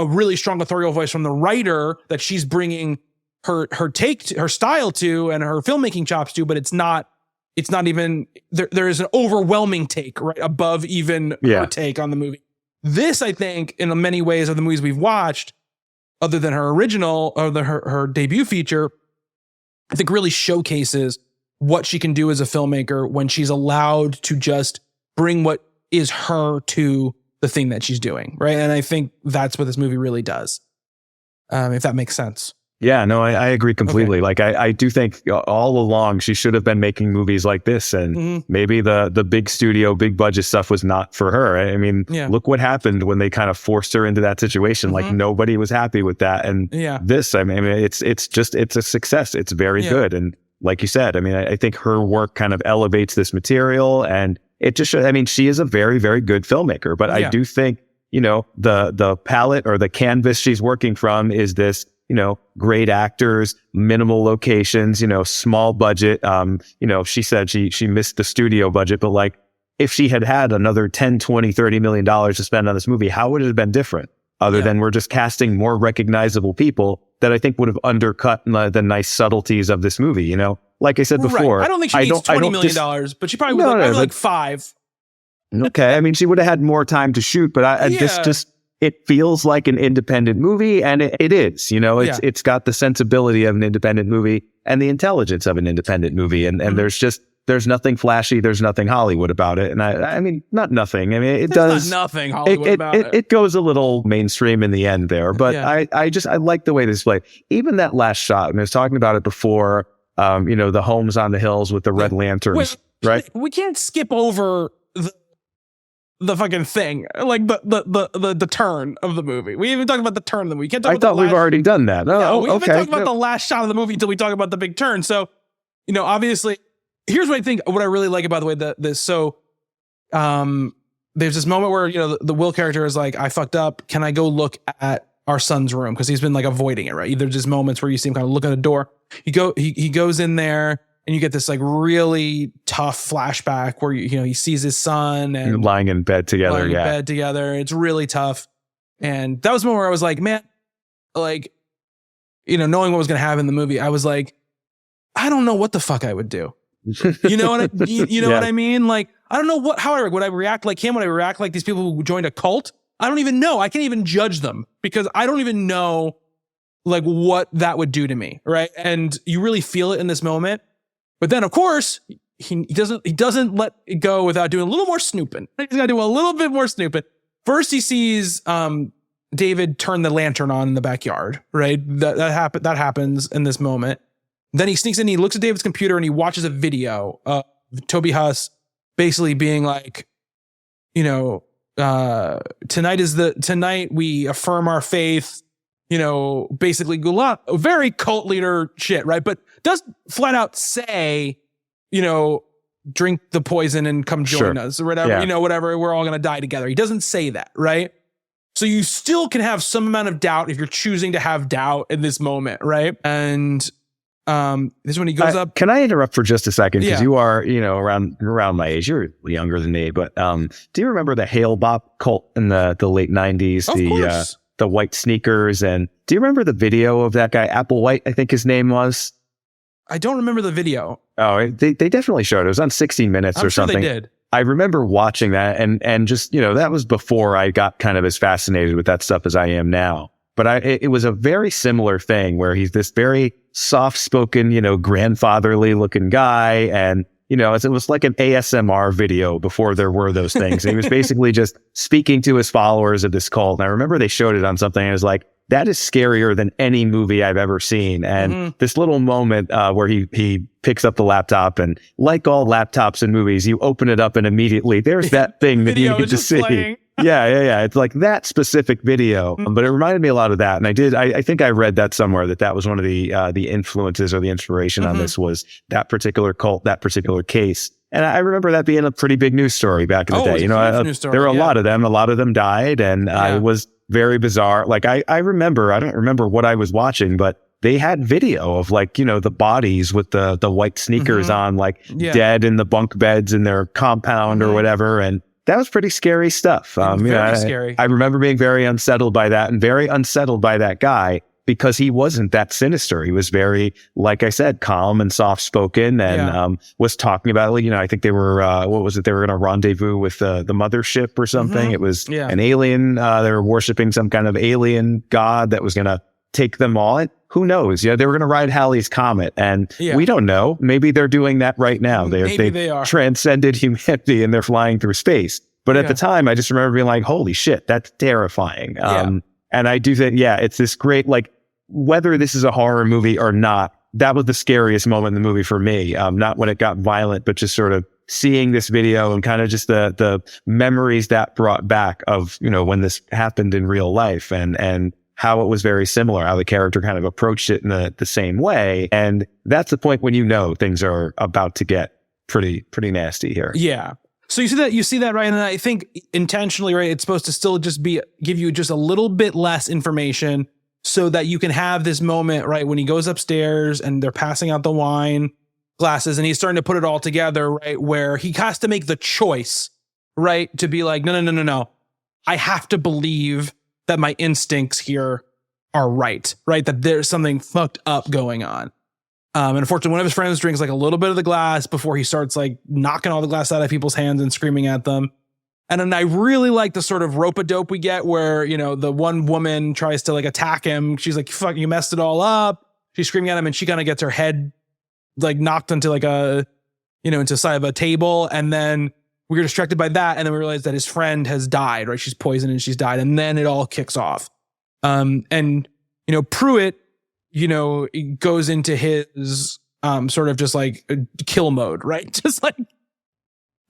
really strong authorial voice from the writer that she's bringing her style to and her filmmaking chops to, but it's not even there is an overwhelming take right above even her take on the movie. This, I think, in many ways of the movies we've watched, other than her original or her debut feature, I think really showcases what she can do as a filmmaker when she's allowed to just bring what is her to the thing that she's doing, right? And I think that's what this movie really does, if that makes sense. Yeah, no, I agree completely. Okay. Like, I do think all along she should have been making movies like this, and maybe the big studio, big budget stuff was not for her. I mean, look what happened when they kind of forced her into that situation. Like, nobody was happy with that. And this, I mean, it's a success. It's very good. And like you said, I mean, I think her work kind of elevates this material, and it just shows, I mean, she is a very, very good filmmaker. But I do think, the palette or the canvas she's working from is this, great actors, minimal locations, small budget. She said she missed the studio budget, but like, if she had another 10, 20, $30 million to spend on this movie, how would it have been different? Other than we're just casting more recognizable people that I think would have undercut the nice subtleties of this movie, Like I said before. Right. I don't think she needs $20 million, but she probably would have like $5. Okay. I mean, she would have had more time to shoot, but it feels like an independent movie, and it is, it's got the sensibility of an independent movie and the intelligence of an independent movie. And there's nothing flashy. There's nothing Hollywood about it. And I mean, not nothing. I mean, there's nothing Hollywood about it. It goes a little mainstream in the end there, but I like the way this played. Even that last shot, and I was talking about it before, the homes on the hills with the red lanterns, right? We can't skip over the fucking thing, like the turn of the movie. We even talked about the turn of the movie. I thought we've already done that. Oh, we haven't talked about the last shot of the movie until we talk about the big turn. So, obviously, here's what I really like about the way that this. So, there's this moment where the Will character is like, I fucked up. Can I go look at our son's room? Because he's been like avoiding it, right? There's just moments where you see him kind of look at the door. He goes in there. And you get this like really tough flashback where he sees his son and lying in bed together. It's really tough. And that was the moment where I was like, man, like, knowing what was going to happen in the movie, I was like, I don't know what the fuck I would do. You know what I mean? Like, I don't know would I react like him? Would I react like these people who joined a cult? I don't even know. I can't even judge them because I don't even know like what that would do to me. Right. And you really feel it in this moment. But then, of course, he doesn't let it go without doing a little more snooping. He's got to do a little bit more snooping. First, he sees David turn the lantern on in the backyard, right? That happens in this moment. Then he sneaks in, he looks at David's computer, and he watches a video of Toby Huss basically being like, tonight we affirm our faith. Basically very cult leader shit, right? But does flat out say, drink the poison and come join us or whatever, whatever, we're all going to die together. He doesn't say that, right? So you still can have some amount of doubt if you're choosing to have doubt in this moment, right? And this is when he goes up. Can I interrupt for just a second? Because you are, around my age. You're younger than me, but do you remember the Hale Bop cult in the late 90s? Of course. The white sneakers. And do you remember the video of that guy, Applewhite, I think his name was? I don't remember the video. Oh, they definitely showed it. It was on 16 Minutes or something. They did. I remember watching that and just, that was before I got kind of as fascinated with that stuff as I am now. But it was a very similar thing where he's this very soft-spoken, grandfatherly looking guy. And, it was like an ASMR video before there were those things. And he was basically just speaking to his followers of this cult. And I remember they showed it on something and I was like, that is scarier than any movie I've ever seen. And this little moment where he picks up the laptop, and like all laptops in movies, you open it up and immediately there's that thing that you need to see. Playing. Yeah. It's like that specific video, but it reminded me a lot of that. And I think I read that somewhere that was one of the influences or the inspiration on this was that particular cult, that particular case. And I remember that being a pretty big news story back in the day. There were a lot of them. A lot of them died, and it was very bizarre. Like I don't remember what I was watching, but they had video of the bodies with the white sneakers on, dead in the bunk beds in their compound or whatever. And that was pretty scary stuff. Scary. I remember being very unsettled by that, and very unsettled by that guy, because he wasn't that sinister. He was very, like I said, calm and soft-spoken, and was talking about, I think they were, what was it? They were going to rendezvous with the mothership or something. It was an alien. They were worshiping some kind of alien god that was going to take them all. Who knows? They were going to ride Halley's Comet, and we don't know. Maybe they're doing that right now. They are transcended humanity and they're flying through space. But at the time, I just remember being like, holy shit, that's terrifying. And I do think, it's this great, whether this is a horror movie or not, that was the scariest moment in the movie for me. Not when it got violent, but just sort of seeing this video and kind of just the memories that brought back of, when this happened in real life, and how it was very similar, how the character kind of approached it in the same way. And that's the point when things are about to get pretty nasty here. Yeah. So you see that, right? And I think intentionally, right, it's supposed to still just give you just a little bit less information so that you can have this moment, right, when he goes upstairs and they're passing out the wine glasses and he's starting to put it all together, right, where he has to make the choice, right, to be like, no. I have to believe that my instincts here are right, that there's something fucked up going on. And unfortunately, one of his friends drinks a little bit of the glass before he starts knocking all the glass out of people's hands and screaming at them. And then I really like the sort of rope-a-dope we get where, the one woman tries to attack him. She's like, fuck, you messed it all up. She's screaming at him and she kind of gets her head knocked into into the side of a table. And then we were distracted by that. And then we realized that his friend has died, right? She's poisoned and she's died. And then it all kicks off. And Pruitt, goes into his sort of just kill mode, right? Just like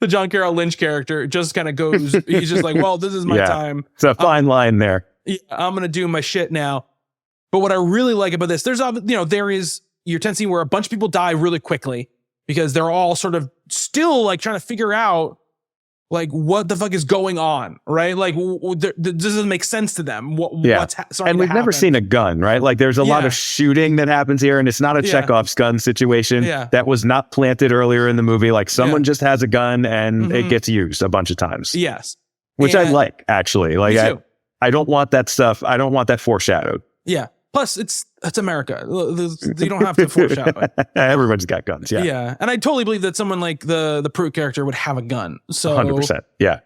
the John Carroll Lynch character just kind of goes, he's just like, well, this is my time. It's a fine line there. Yeah, I'm going to do my shit now. But what I really like about this, there is your tendency where a bunch of people die really quickly because they're all sort of still trying to figure out what the fuck is going on, right? This doesn't make sense to them. What's and we've never seen a gun, right? There's a lot of shooting that happens here, and it's not a Chekhov's gun situation that was not planted earlier in the movie. Someone just has a gun and it gets used a bunch of times. Yes. Which I like, actually. I don't want that stuff. I don't want that foreshadowed. Yeah. Plus, it's America. You don't have to foreshadow it. Everybody's got guns. Yeah. Yeah. And I totally believe that someone like the Pruitt character would have a gun. So 100%. Yeah.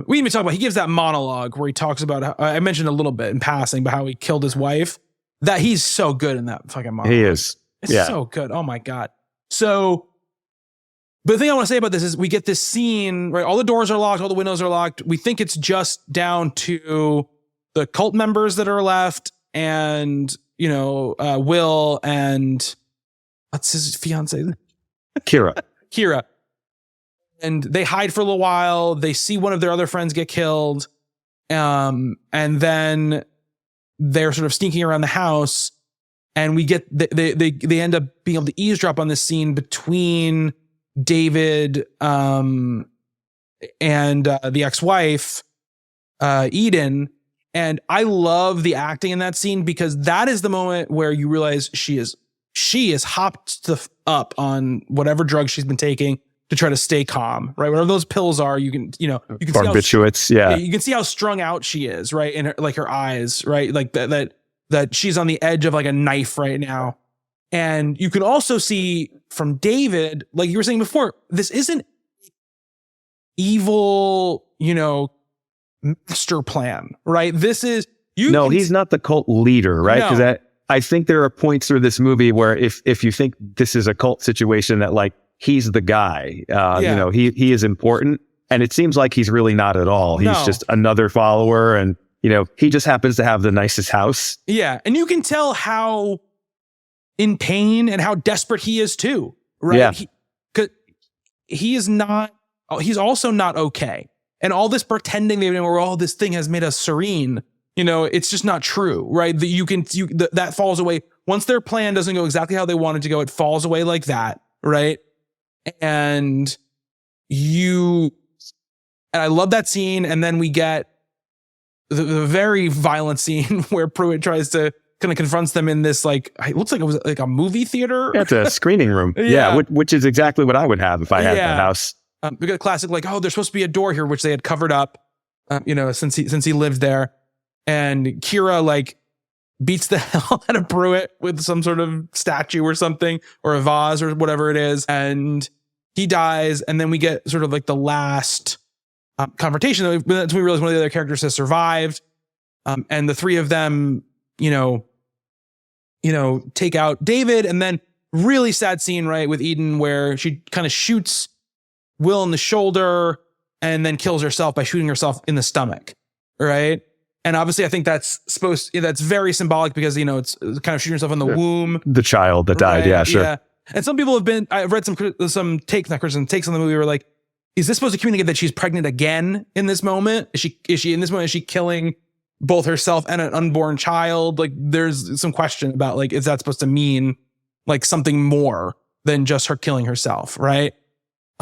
We even talk about, he gives that monologue where he talks about how, I mentioned a little bit in passing, but how he killed his wife. That he's so good in that fucking monologue. He is. It's so good. Oh my God. So, but the thing I want to say about this is we get this scene, right? All the doors are locked. All the windows are locked. We think it's just down to the cult members that are left. And, Will and what's his fiance? Kira. And they hide for a little while. They see one of their other friends get killed. And then they're sort of sneaking around the house. And we get, they end up being able to eavesdrop on this scene between David and the ex-wife, Eden. And I love the acting in that scene because that is the moment where you realize she is hopped up on whatever drug she's been taking to try to stay calm, right? Whatever those pills are, you can see barbiturates, you can see how strung out she is, right? In her eyes, right? That she's on the edge of a knife right now. And you can also see from David, like you were saying before, this isn't evil, master plan, right? This is he's not the cult leader, right? Because I think there are points through this movie where if you think this is a cult situation that he's the guy. He is important. And it seems like he's really not at all. He's just another follower. And, he just happens to have the nicest house. Yeah. And you can tell how in pain and how desperate he is too. Right. Yeah. He's also not okay. And all this pretending where this thing has made us serene, it's just not true. Right. That falls away. Once their plan doesn't go exactly how they want it to go, it falls away like that. Right. And I love that scene. And then we get the very violent scene where Pruitt tries to kind of confronts them in this, it looks like it was like a movie theater. It's a screening room. Which is exactly what I would have if I had that house. We got a classic, there's supposed to be a door here, which they had covered up, since he lived there. And Kira, beats the hell out of Pruitt with some sort of statue or something, or a vase or whatever it is. And he dies. And then we get sort of the last confrontation. Until we realize one of the other characters has survived. And the three of them, take out David. And then really sad scene, right, with Eden, where she kind of shoots Will in the shoulder and then kills herself by shooting herself in the stomach. Right. And obviously I think that's very symbolic because, it's kind of shooting herself in the womb. The child that died. Right? Yeah, sure. Yeah. And some people I've read some takes on the movie where is this supposed to communicate that she's pregnant again in this moment? Is she in this moment? Is she killing both herself and an unborn child? There's some question about is that supposed to mean something more than just her killing herself? Right.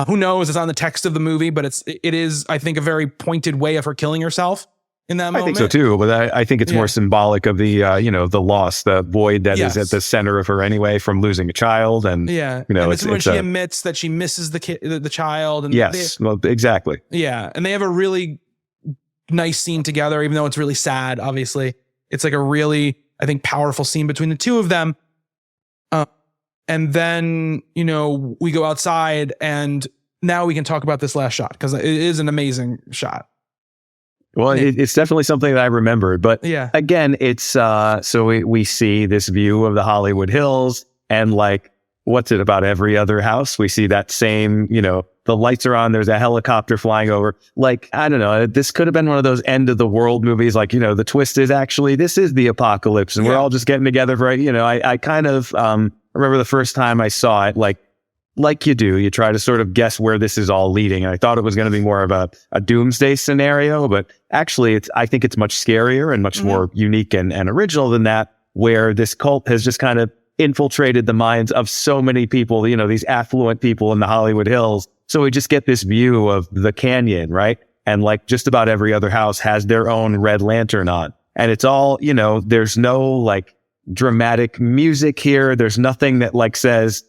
Who knows? It's on the text of the movie, but it is, I think, a very pointed way of her killing herself in that moment. I think so too, but I think it's more symbolic of the, the loss, the void that is at the center of her anyway from losing a child. And, and it's when she admits that she misses the child. And exactly. Yeah. And they have a really nice scene together, even though it's really sad, obviously. It's a really, I think, powerful scene between the two of them. And then, we go outside and now we can talk about this last shot because it is an amazing shot. Well, it's definitely something that I remembered. But again, it's so we see this view of the Hollywood Hills and what's it about every other house? We see that same, the lights are on. There's a helicopter flying over. I don't know. This could have been one of those end of the world movies. The twist is actually this is the apocalypse and we're all just getting together for, I kind of remember the first time I saw it, like you do, you try to sort of guess where this is all leading. And I thought it was going to be more of a doomsday scenario, but actually I think it's much scarier and much more unique and original than that, where this cult has just kind of infiltrated the minds of so many people, these affluent people in the Hollywood Hills. So we just get this view of the canyon, right? And just about every other house has their own red lantern on. And it's all, there's no dramatic music here. There's nothing that says,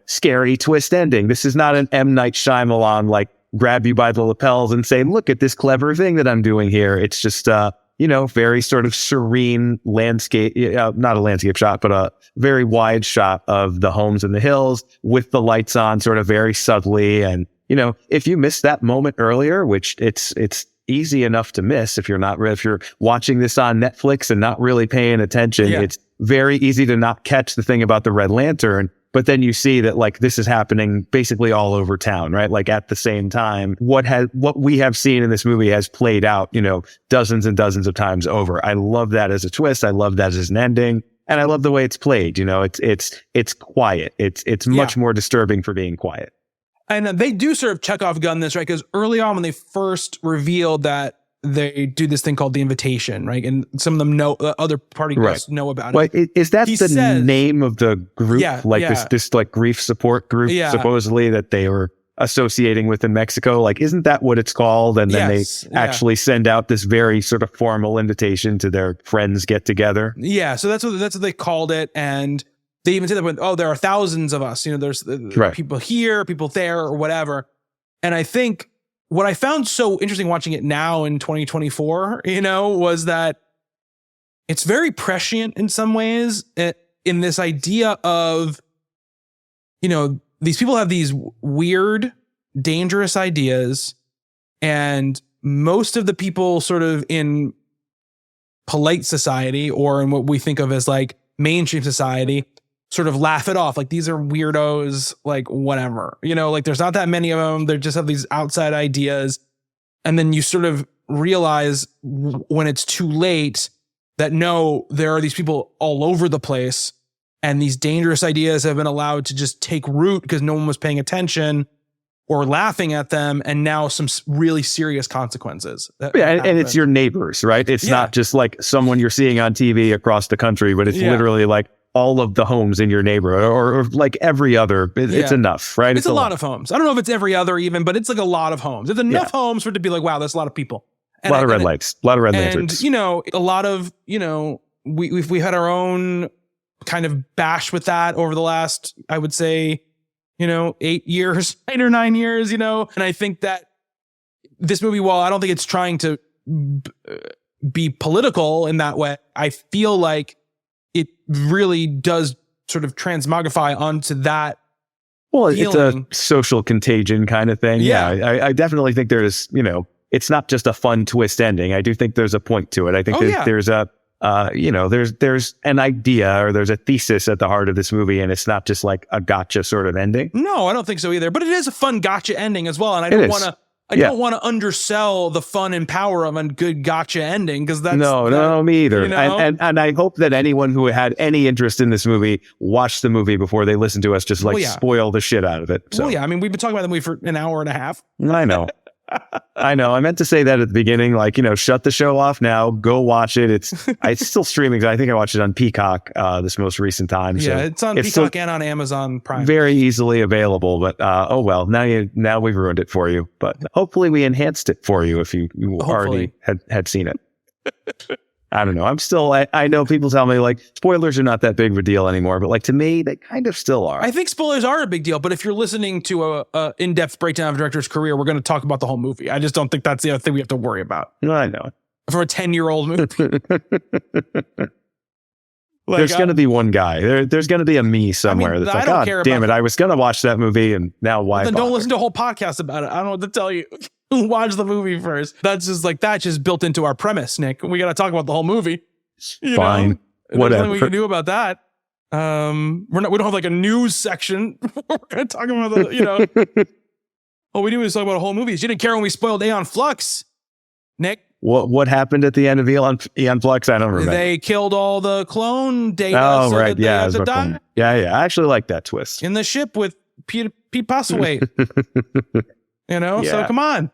scary twist ending. This is not an M. Night Shyamalan, grab you by the lapels and say, look at this clever thing that I'm doing here. It's just, very sort of serene landscape, not a landscape shot, but a very wide shot of the homes in the hills with the lights on sort of very subtly. And, if you missed that moment earlier, which it's easy enough to miss if you're watching this on Netflix and not really paying attention, it's very easy to not catch the thing about the red lantern. But then you see that this is happening basically all over town, right? At the same time, what we have seen in this movie has played out, dozens and dozens of times over. I love that as a twist. I love that as an ending. And I love the way it's played. It's quiet. It's much more disturbing for being quiet. And they do sort of check off gun this, right? Because early on when they first revealed that they do this thing called the invitation, right? And some of them know, other party guests know about it. Well, is that name of the group? This grief support group, supposedly that they were associating with in Mexico? Isn't that what it's called? And then they actually send out this very sort of formal invitation to their friends get together. Yeah. So that's what they called it. And they even said that when, there are thousands of us, there's people here, people there or whatever. And I think what I found so interesting watching it now in 2024, was that it's very prescient in some ways in this idea of, these people have these weird, dangerous ideas, and most of the people sort of in polite society or in what we think of as mainstream society sort of laugh it off. Like, these are weirdos, like, whatever, you know, like there's not that many of them. They just have these outside ideas. And then you sort of realize when it's too late that no, there are these people all over the place, and these dangerous ideas have been allowed to just take root because no one was paying attention or laughing at them. And now some really serious consequences. And it's your neighbors, right? It's not just like someone you're seeing on TV across the country, but it's literally like all of the homes in your neighborhood, or like every other. It's enough, right? It's a lot of homes. I don't know if it's every other even, but it's like a lot of homes. It's enough homes for it to be like, wow, that's a lot of people. And a lot of red lights, a lot of red lanterns. And, you know, a lot of, you know, we had our own kind of bash with that over the last, I would say, you know, 8 or 9 years, you know. And I think that this movie, while I don't think it's trying to be political in that way, I feel like it really does sort of transmogrify onto that. Well, feeling. It's a social contagion kind of thing. Yeah. I definitely think there's, you know, it's not just a fun twist ending. I do think there's a point to it. I think there's a, you know, there's an idea, or there's a thesis at the heart of this movie, and it's not just like a gotcha sort of ending. No, I don't think so either. But it is a fun gotcha ending as well. And I don't want to, don't want to undersell the fun and power of a good gotcha ending, because that's no, me either. You know? And I hope that anyone who had any interest in this movie watched the movie before they listen to us just like spoil the shit out of it. So. Well, yeah, I mean, we've been talking about the movie for an hour and a half. I know. I know. I meant to say that at the beginning, like, you know, shut the show off now, go watch it. It's still streaming. I think I watched it on Peacock this most recent time. So it's on Peacock and on Amazon Prime. Very easily available, but oh well, now we've ruined it for you. But hopefully we enhanced it for you if you already had seen it. I don't know. I know people tell me like spoilers are not that big of a deal anymore, but like to me, they kind of still are. I think spoilers are a big deal, but if you're listening to a in-depth breakdown of a director's career, we're going to talk about the whole movie. I just don't think that's the other thing we have to worry about. No, I know. For a 10-year-old movie. There's going to be one guy. There's going to be a me somewhere that's like, oh, damn it, I was going to watch that movie, and now why? Then don't listen to a whole podcast about it. I don't know what to tell you. Watch the movie first. That's just built into our premise, Nick. We got to talk about the whole movie. Fine, whatever. There's nothing we can do about that. We don't have like a news section. We're going to talk about the, you know. All we do is talk about whole movies. You didn't care when we spoiled Æon Flux, Nick. What happened at the end of Æon Flux? I don't remember. They killed all the clone data. Oh, so right. That they had to die. Yeah. I actually like that twist. In the ship with Pete Postlethwaite. You know, so come on.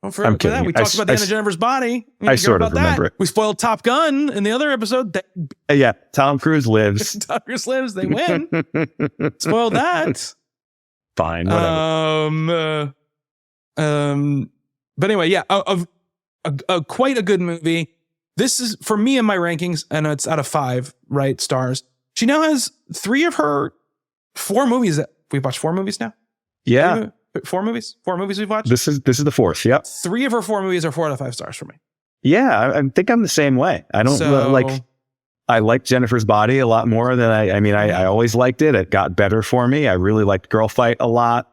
Don't forget that. We talked about the end of Jennifer's body. I sort of remember it. We spoiled Top Gun in the other episode. Yeah, Tom Cruise lives. Tom Cruise lives. They win. Spoiled that. Fine. Whatever. But anyway, yeah, quite a good movie. This is, for me in my rankings, and it's out of 5, right, stars. She now has 3 of her 4 movies. We've watched 4 movies now? Yeah. 4 movies we've watched. This is the 4th. Yep. 3 of her 4 movies are 4 out of 5 stars for me. Yeah, I think I'm the same way. I don't I liked Jennifer's Body a lot more than I always liked it. It got better for me. I really liked Girl Fight a lot.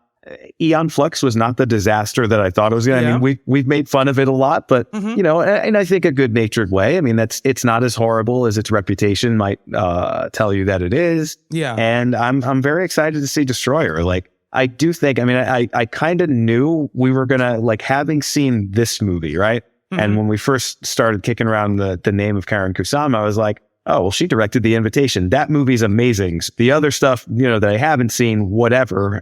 Æon Flux was not the disaster that I thought it was going to. I mean, we've made fun of it a lot, but you know, and I think a good natured way. I mean, it's not as horrible as its reputation might tell you that it is. Yeah. And I'm very excited to see Destroyer. Like, I do think, I kind of knew we were going to, like, having seen this movie, right? And when we first started kicking around the name of Karyn Kusama, I was like, oh, well, she directed The Invitation. That movie's amazing. The other stuff, you know, that I haven't seen, whatever,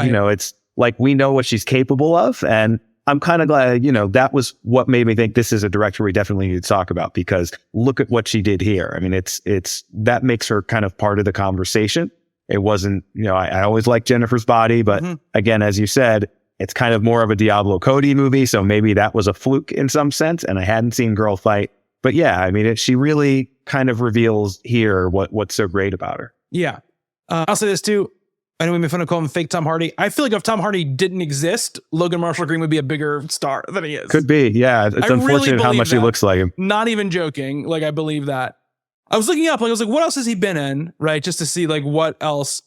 you know, it's like, we know what she's capable of. And I'm kind of glad, you know, that was what made me think this is a director we definitely need to talk about, because look at what she did here. I mean, it's that makes her kind of part of the conversation. It wasn't, you know, I always liked Jennifer's Body, but again, as you said, it's kind of more of a Diablo Cody movie. So maybe that was a fluke in some sense. And I hadn't seen Girl Fight. But yeah, I mean, she really kind of reveals here what's so great about her. Yeah. I'll say this too. I know we made fun of calling him fake Tom Hardy. I feel like if Tom Hardy didn't exist, Logan Marshall-Green would be a bigger star than he is. Could be. Yeah. It's unfortunate how much he looks like him. Not even joking. Like, I believe that. I was looking up, like, I was like, what else has he been in? Right. Just to see, like, what else.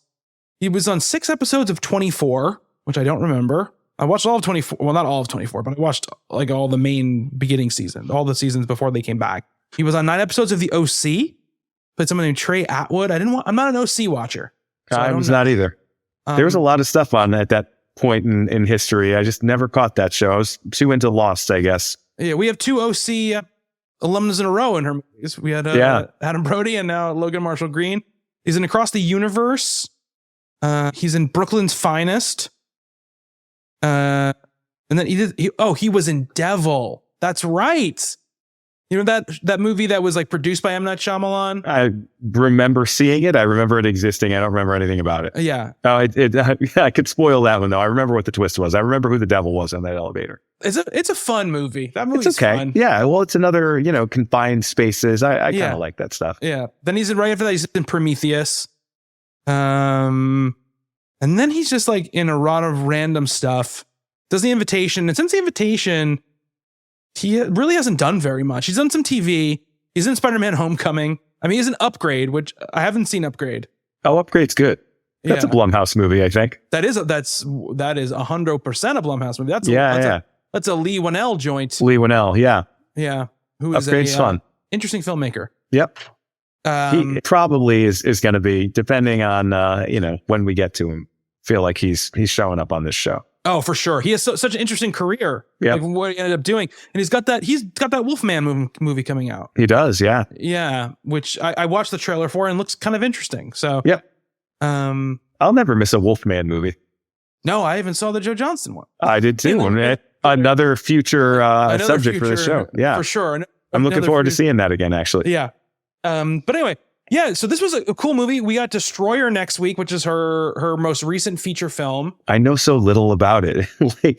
He was on 6 episodes of 24, which I don't remember. I watched all of 24. Well, not all of 24, but I watched like all the main beginning season, all the seasons before they came back. He was on 9 episodes of The OC. Played someone named Trey Atwood. I'm not an OC watcher. So I was not either. There was a lot of stuff on at that point in history. I just never caught that show. I was too into Lost, I guess. Yeah, we have 2 OC alumnus in a row in her movies. We had Adam Brody and now Logan Marshall-Green. He's in Across the Universe. He's in Brooklyn's Finest. And then he was in Devil. That's right. You know that movie that was like produced by M. Night Shyamalan? I remember seeing it. I remember it existing. I don't remember anything about it. Yeah. Oh, I could spoil that one though. I remember what the twist was. I remember who the devil was on that elevator. It's a fun movie. That movie's it's okay. fun. Yeah. Well, it's another, confined spaces. I kind of like that stuff. Yeah. Then right after that, he's in Prometheus. And then he's just like in a lot of random stuff. Does The Invitation. And since The Invitation, he really hasn't done very much. He's done some TV. He's in Spider-Man Homecoming. I mean, he's in Upgrade, which I haven't seen Upgrade. Oh, Upgrade's good. That's a Blumhouse movie, I think. That is 100% a Blumhouse movie. That's a Lee Winnell joint. Lee Winnell, yeah. Yeah. Who is Upgrade's fun. Interesting filmmaker. Yep. He probably is going to be, depending on, when we get to him, feel like he's showing up on this show. Oh, for sure. He has such an interesting career. Yeah. Like what he ended up doing. And he's got that Wolfman movie coming out. He does, yeah. Yeah. Which I watched the trailer for and looks kind of interesting. So yep. I'll never miss a Wolfman movie. No, I even saw the Joe Johnston one. I did too. Another future subject for the show. Yeah. For sure. I'm looking forward to seeing that again, actually. Yeah. But anyway, yeah, so this was a cool movie. We got Destroyer next week, which is her most recent feature film. I know so little about it.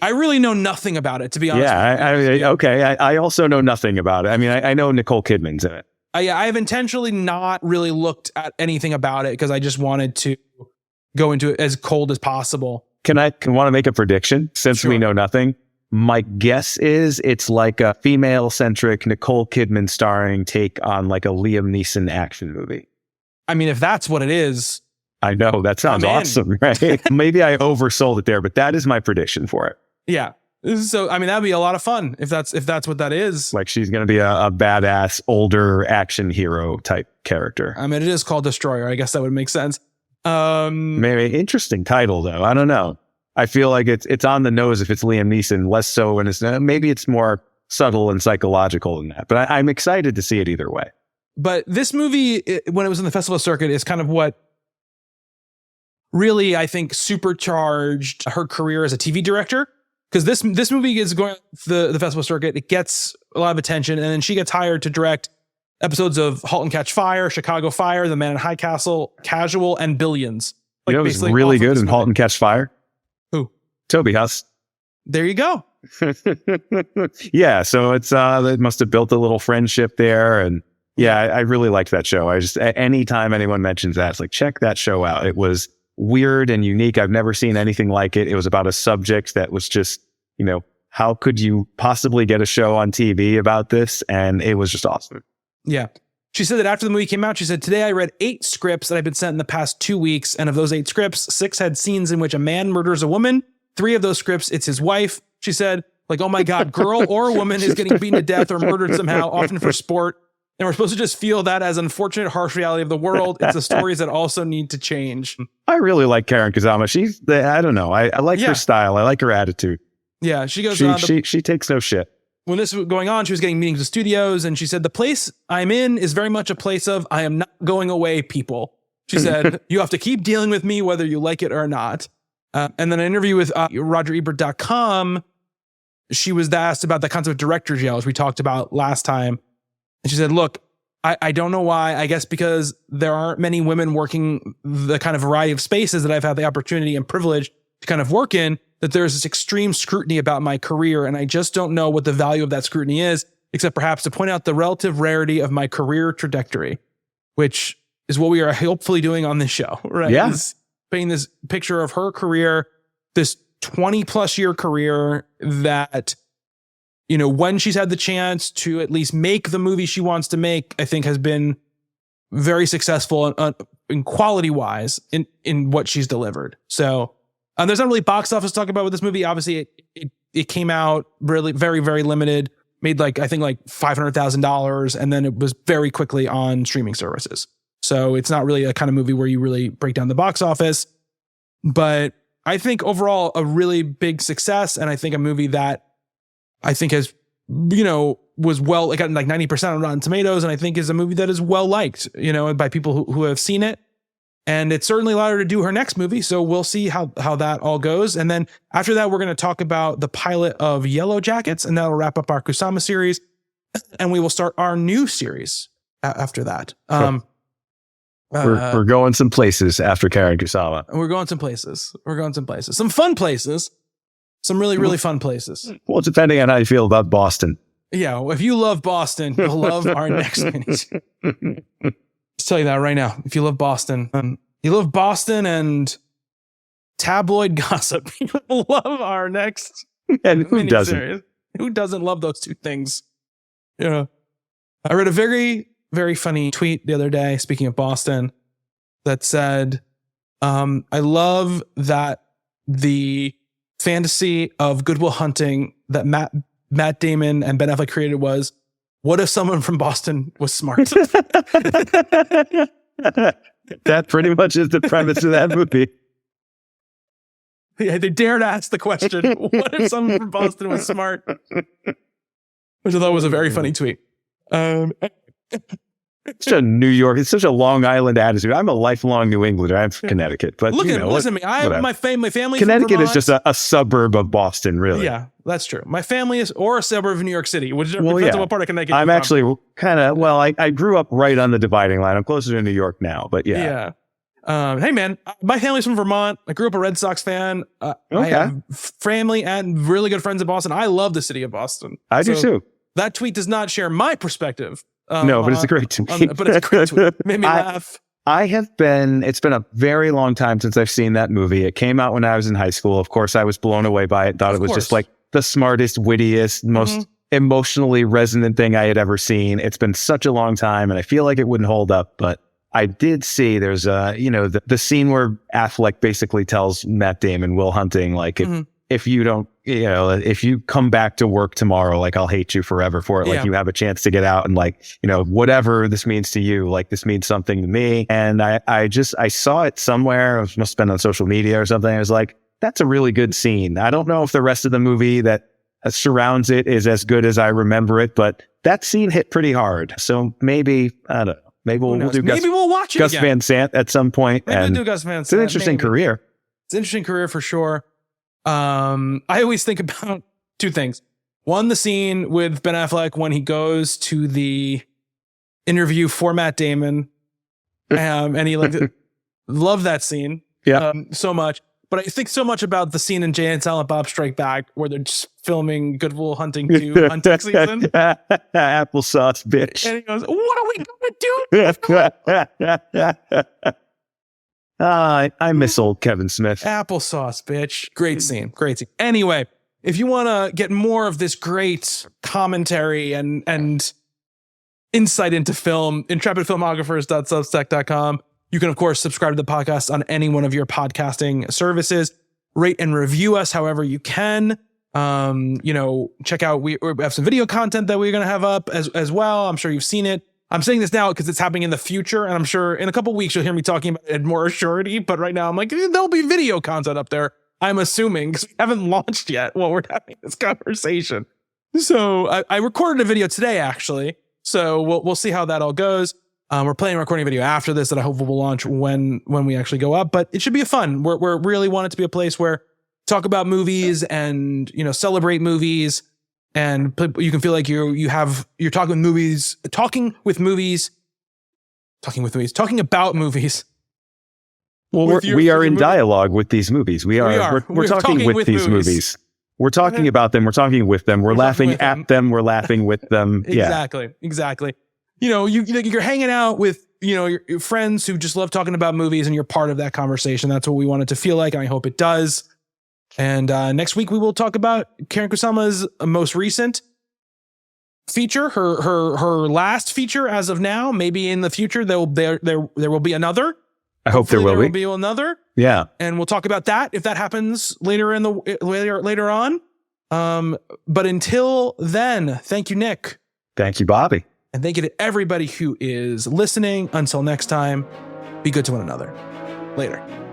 I really know nothing about it, to be honest. Yeah, okay. I also know nothing about it. I mean, I know Nicole Kidman's in it. I have intentionally not really looked at anything about it because I just wanted to go into it as cold as possible. Want to make a prediction since we know nothing? My guess is it's like a female-centric Nicole Kidman starring take on like a Liam Neeson action movie. I mean, if that's what it is. I know, that sounds awesome, right? Maybe I oversold it there, but that is my prediction for it. Yeah. So, I mean, that'd be a lot of fun if that's what that is. Like she's going to be a badass, older action hero type character. I mean, it is called Destroyer. I guess that would make sense. Maybe interesting title though. I don't know. I feel like it's on the nose if it's Liam Neeson, less so when maybe it's more subtle and psychological than that. But I'm excited to see it either way. But this movie, when it was in the festival circuit, is kind of what really, I think, supercharged her career as a TV director. Because this movie is going the festival circuit. It gets a lot of attention. And then she gets hired to direct episodes of *Halt and Catch Fire*, *Chicago Fire*, *The Man in High Castle*, *Casual*, and *Billions*. Like, it was really good in *Halt and Catch Fire*. Who? Toby Huss. There you go. Yeah, so it must have built a little friendship there. And yeah, I really liked that show. Anytime anyone mentions that, it's like, check that show out. It was weird and unique. I've never seen anything like it. It was about a subject that was just, how could you possibly get a show on TV about this? And it was just awesome. Yeah. She said that after the movie came out, she said, "Today I read 8 scripts that I've been sent in the past 2 weeks. And of those 8 scripts, 6 had scenes in which a man murders a woman. 3 of those scripts, it's his wife." She said, like, oh my God, girl or woman is getting beaten to death or murdered somehow, often for sport. And we're supposed to just feel that as unfortunate, harsh reality of the world. It's the stories that also need to change. I really like Karyn Kusama. I don't know. I like her style. I like her attitude. Yeah, she goes she takes no shit. When this was going on, she was getting meetings with studios, and she said, "The place I'm in is very much a place of, I am not going away, people." She said, "You have to keep dealing with me, whether you like it or not." And then an interview with RogerEbert.com, she was asked about the concept of director's yell, as we talked about last time. And she said, "Look, I don't know why. I guess because there aren't many women working the kind of variety of spaces that I've had the opportunity and privilege to kind of work in, that there's this extreme scrutiny about my career. And I just don't know what the value of that scrutiny is, except perhaps to point out the relative rarity of my career trajectory," which is what we are hopefully doing on this show, right? Yeah. Is painting this picture of her career, this 20 plus year career that, when she's had the chance to at least make the movie she wants to make, I think has been very successful in quality wise in what she's delivered. So there's not really box office to talk about with this movie. Obviously it came out really very, very limited, made I think $500,000. And then it was very quickly on streaming services. So it's not really a kind of movie where you really break down the box office. But I think overall a really big success, and I think a movie that I think has, was well, it got like 90% on Rotten Tomatoes, and I think is a movie that is well liked, by people who have seen it. And it's certainly allowed her to do her next movie. So we'll see how that all goes. And then after that, we're going to talk about the pilot of Yellow Jackets, and that'll wrap up our Kusama series. And we will start our new series after that. We're going some places after Karyn Kusama. We're going some places. Some fun places. Some really, really fun places. Well, depending on how you feel about Boston. Yeah, well, if you love Boston, you'll love our next minute. Just tell you that right now. If you love Boston, and tabloid gossip, you'll love our next and who doesn't? Series. Who doesn't love those two things? I read a very, very funny tweet the other day, speaking of Boston, that said, I love that the fantasy of Good Will Hunting that Matt Damon and Ben Affleck created was, what if someone from Boston was smart? That pretty much is the premise of that movie. Yeah, they dared ask the question, what if someone from Boston was smart? Which I thought was a very funny tweet. It's such a New York, it's such a Long Island attitude. I'm a lifelong New Englander. I'm from Connecticut, but listen to me. My family. Connecticut is just a suburb of Boston, really. Yeah, that's true. My family is, or a suburb of New York City, which depends on what part of Connecticut. I'm actually kind of, I grew up right on the dividing line. I'm closer to New York now, but yeah. Hey man, my family's from Vermont. I grew up a Red Sox fan. I have family and really good friends in Boston. I love the city of Boston. I do too. That tweet does not share my perspective. No, but it's a great tweet. But it's a great tweet. Made me laugh. It's been a very long time since I've seen that movie. It came out when I was in high school. Of course, I was blown away by it. Thought it was just like the smartest, wittiest, most emotionally resonant thing I had ever seen. It's been such a long time, and I feel like it wouldn't hold up, but I did see there's the scene where Affleck basically tells Matt Damon, Will Hunting, like, if you don't, if you come back to work tomorrow, like, I'll hate you forever for it. Like, you have a chance to get out and, like, whatever this means to you, like, this means something to me. And I saw it somewhere. It must have been on social media or something. I was like, that's a really good scene. I don't know if the rest of the movie that surrounds it is as good as I remember it, but that scene hit pretty hard. So maybe, I don't know. Maybe we'll do we'll watch it Gus again. Van Sant at some point. Maybe we'll do Gus Van Sant. It's an interesting career. It's an interesting career for sure. I always think about two things. One, the scene with Ben Affleck when he goes to the interview for Matt Damon, and he love that scene so much. But I think so much about the scene in Jay and Silent Bob Strike Back where they're just filming Good Will Hunting 2 hunting season. Applesauce, bitch. And he goes, what are we going to do? I miss old Kevin Smith. Applesauce, bitch. Great scene. Anyway, if you want to get more of this great commentary and insight into film, intrepidfilmographers.substack.com. You can, of course, subscribe to the podcast on any one of your podcasting services. Rate and review us however you can. Check out, we have some video content that we're going to have up as well. I'm sure you've seen it. I'm saying this now because it's happening in the future, and I'm sure in a couple of weeks you'll hear me talking about it more surety. But right now I'm like, there'll be video content up there, I'm assuming, because we haven't launched yet while we're having this conversation. So I recorded a video today, actually. So we'll see how that all goes. We're planning on recording a video after this that I hope will launch when we actually go up, but it should be a fun. We're really want it to be a place where talk about movies and, celebrate movies, and you can feel like you're talking about movies. Well, we are in dialogue with these movies. We're talking with these movies. We're talking about them. We're talking with them. We're laughing at them. We're laughing with them. Exactly. You're hanging out with, your friends who just love talking about movies, and you're part of that conversation. That's what we want it to feel like, and I hope it does. And next week we will talk about Karyn Kusama's most recent feature, her last feature as of now. Maybe in the future there will be another. I hope there will be another. Yeah, and we'll talk about that if that happens later on. But until then, thank you, Nick. Thank you, Bobby. And thank you to everybody who is listening. Until next time, be good to one another. Later.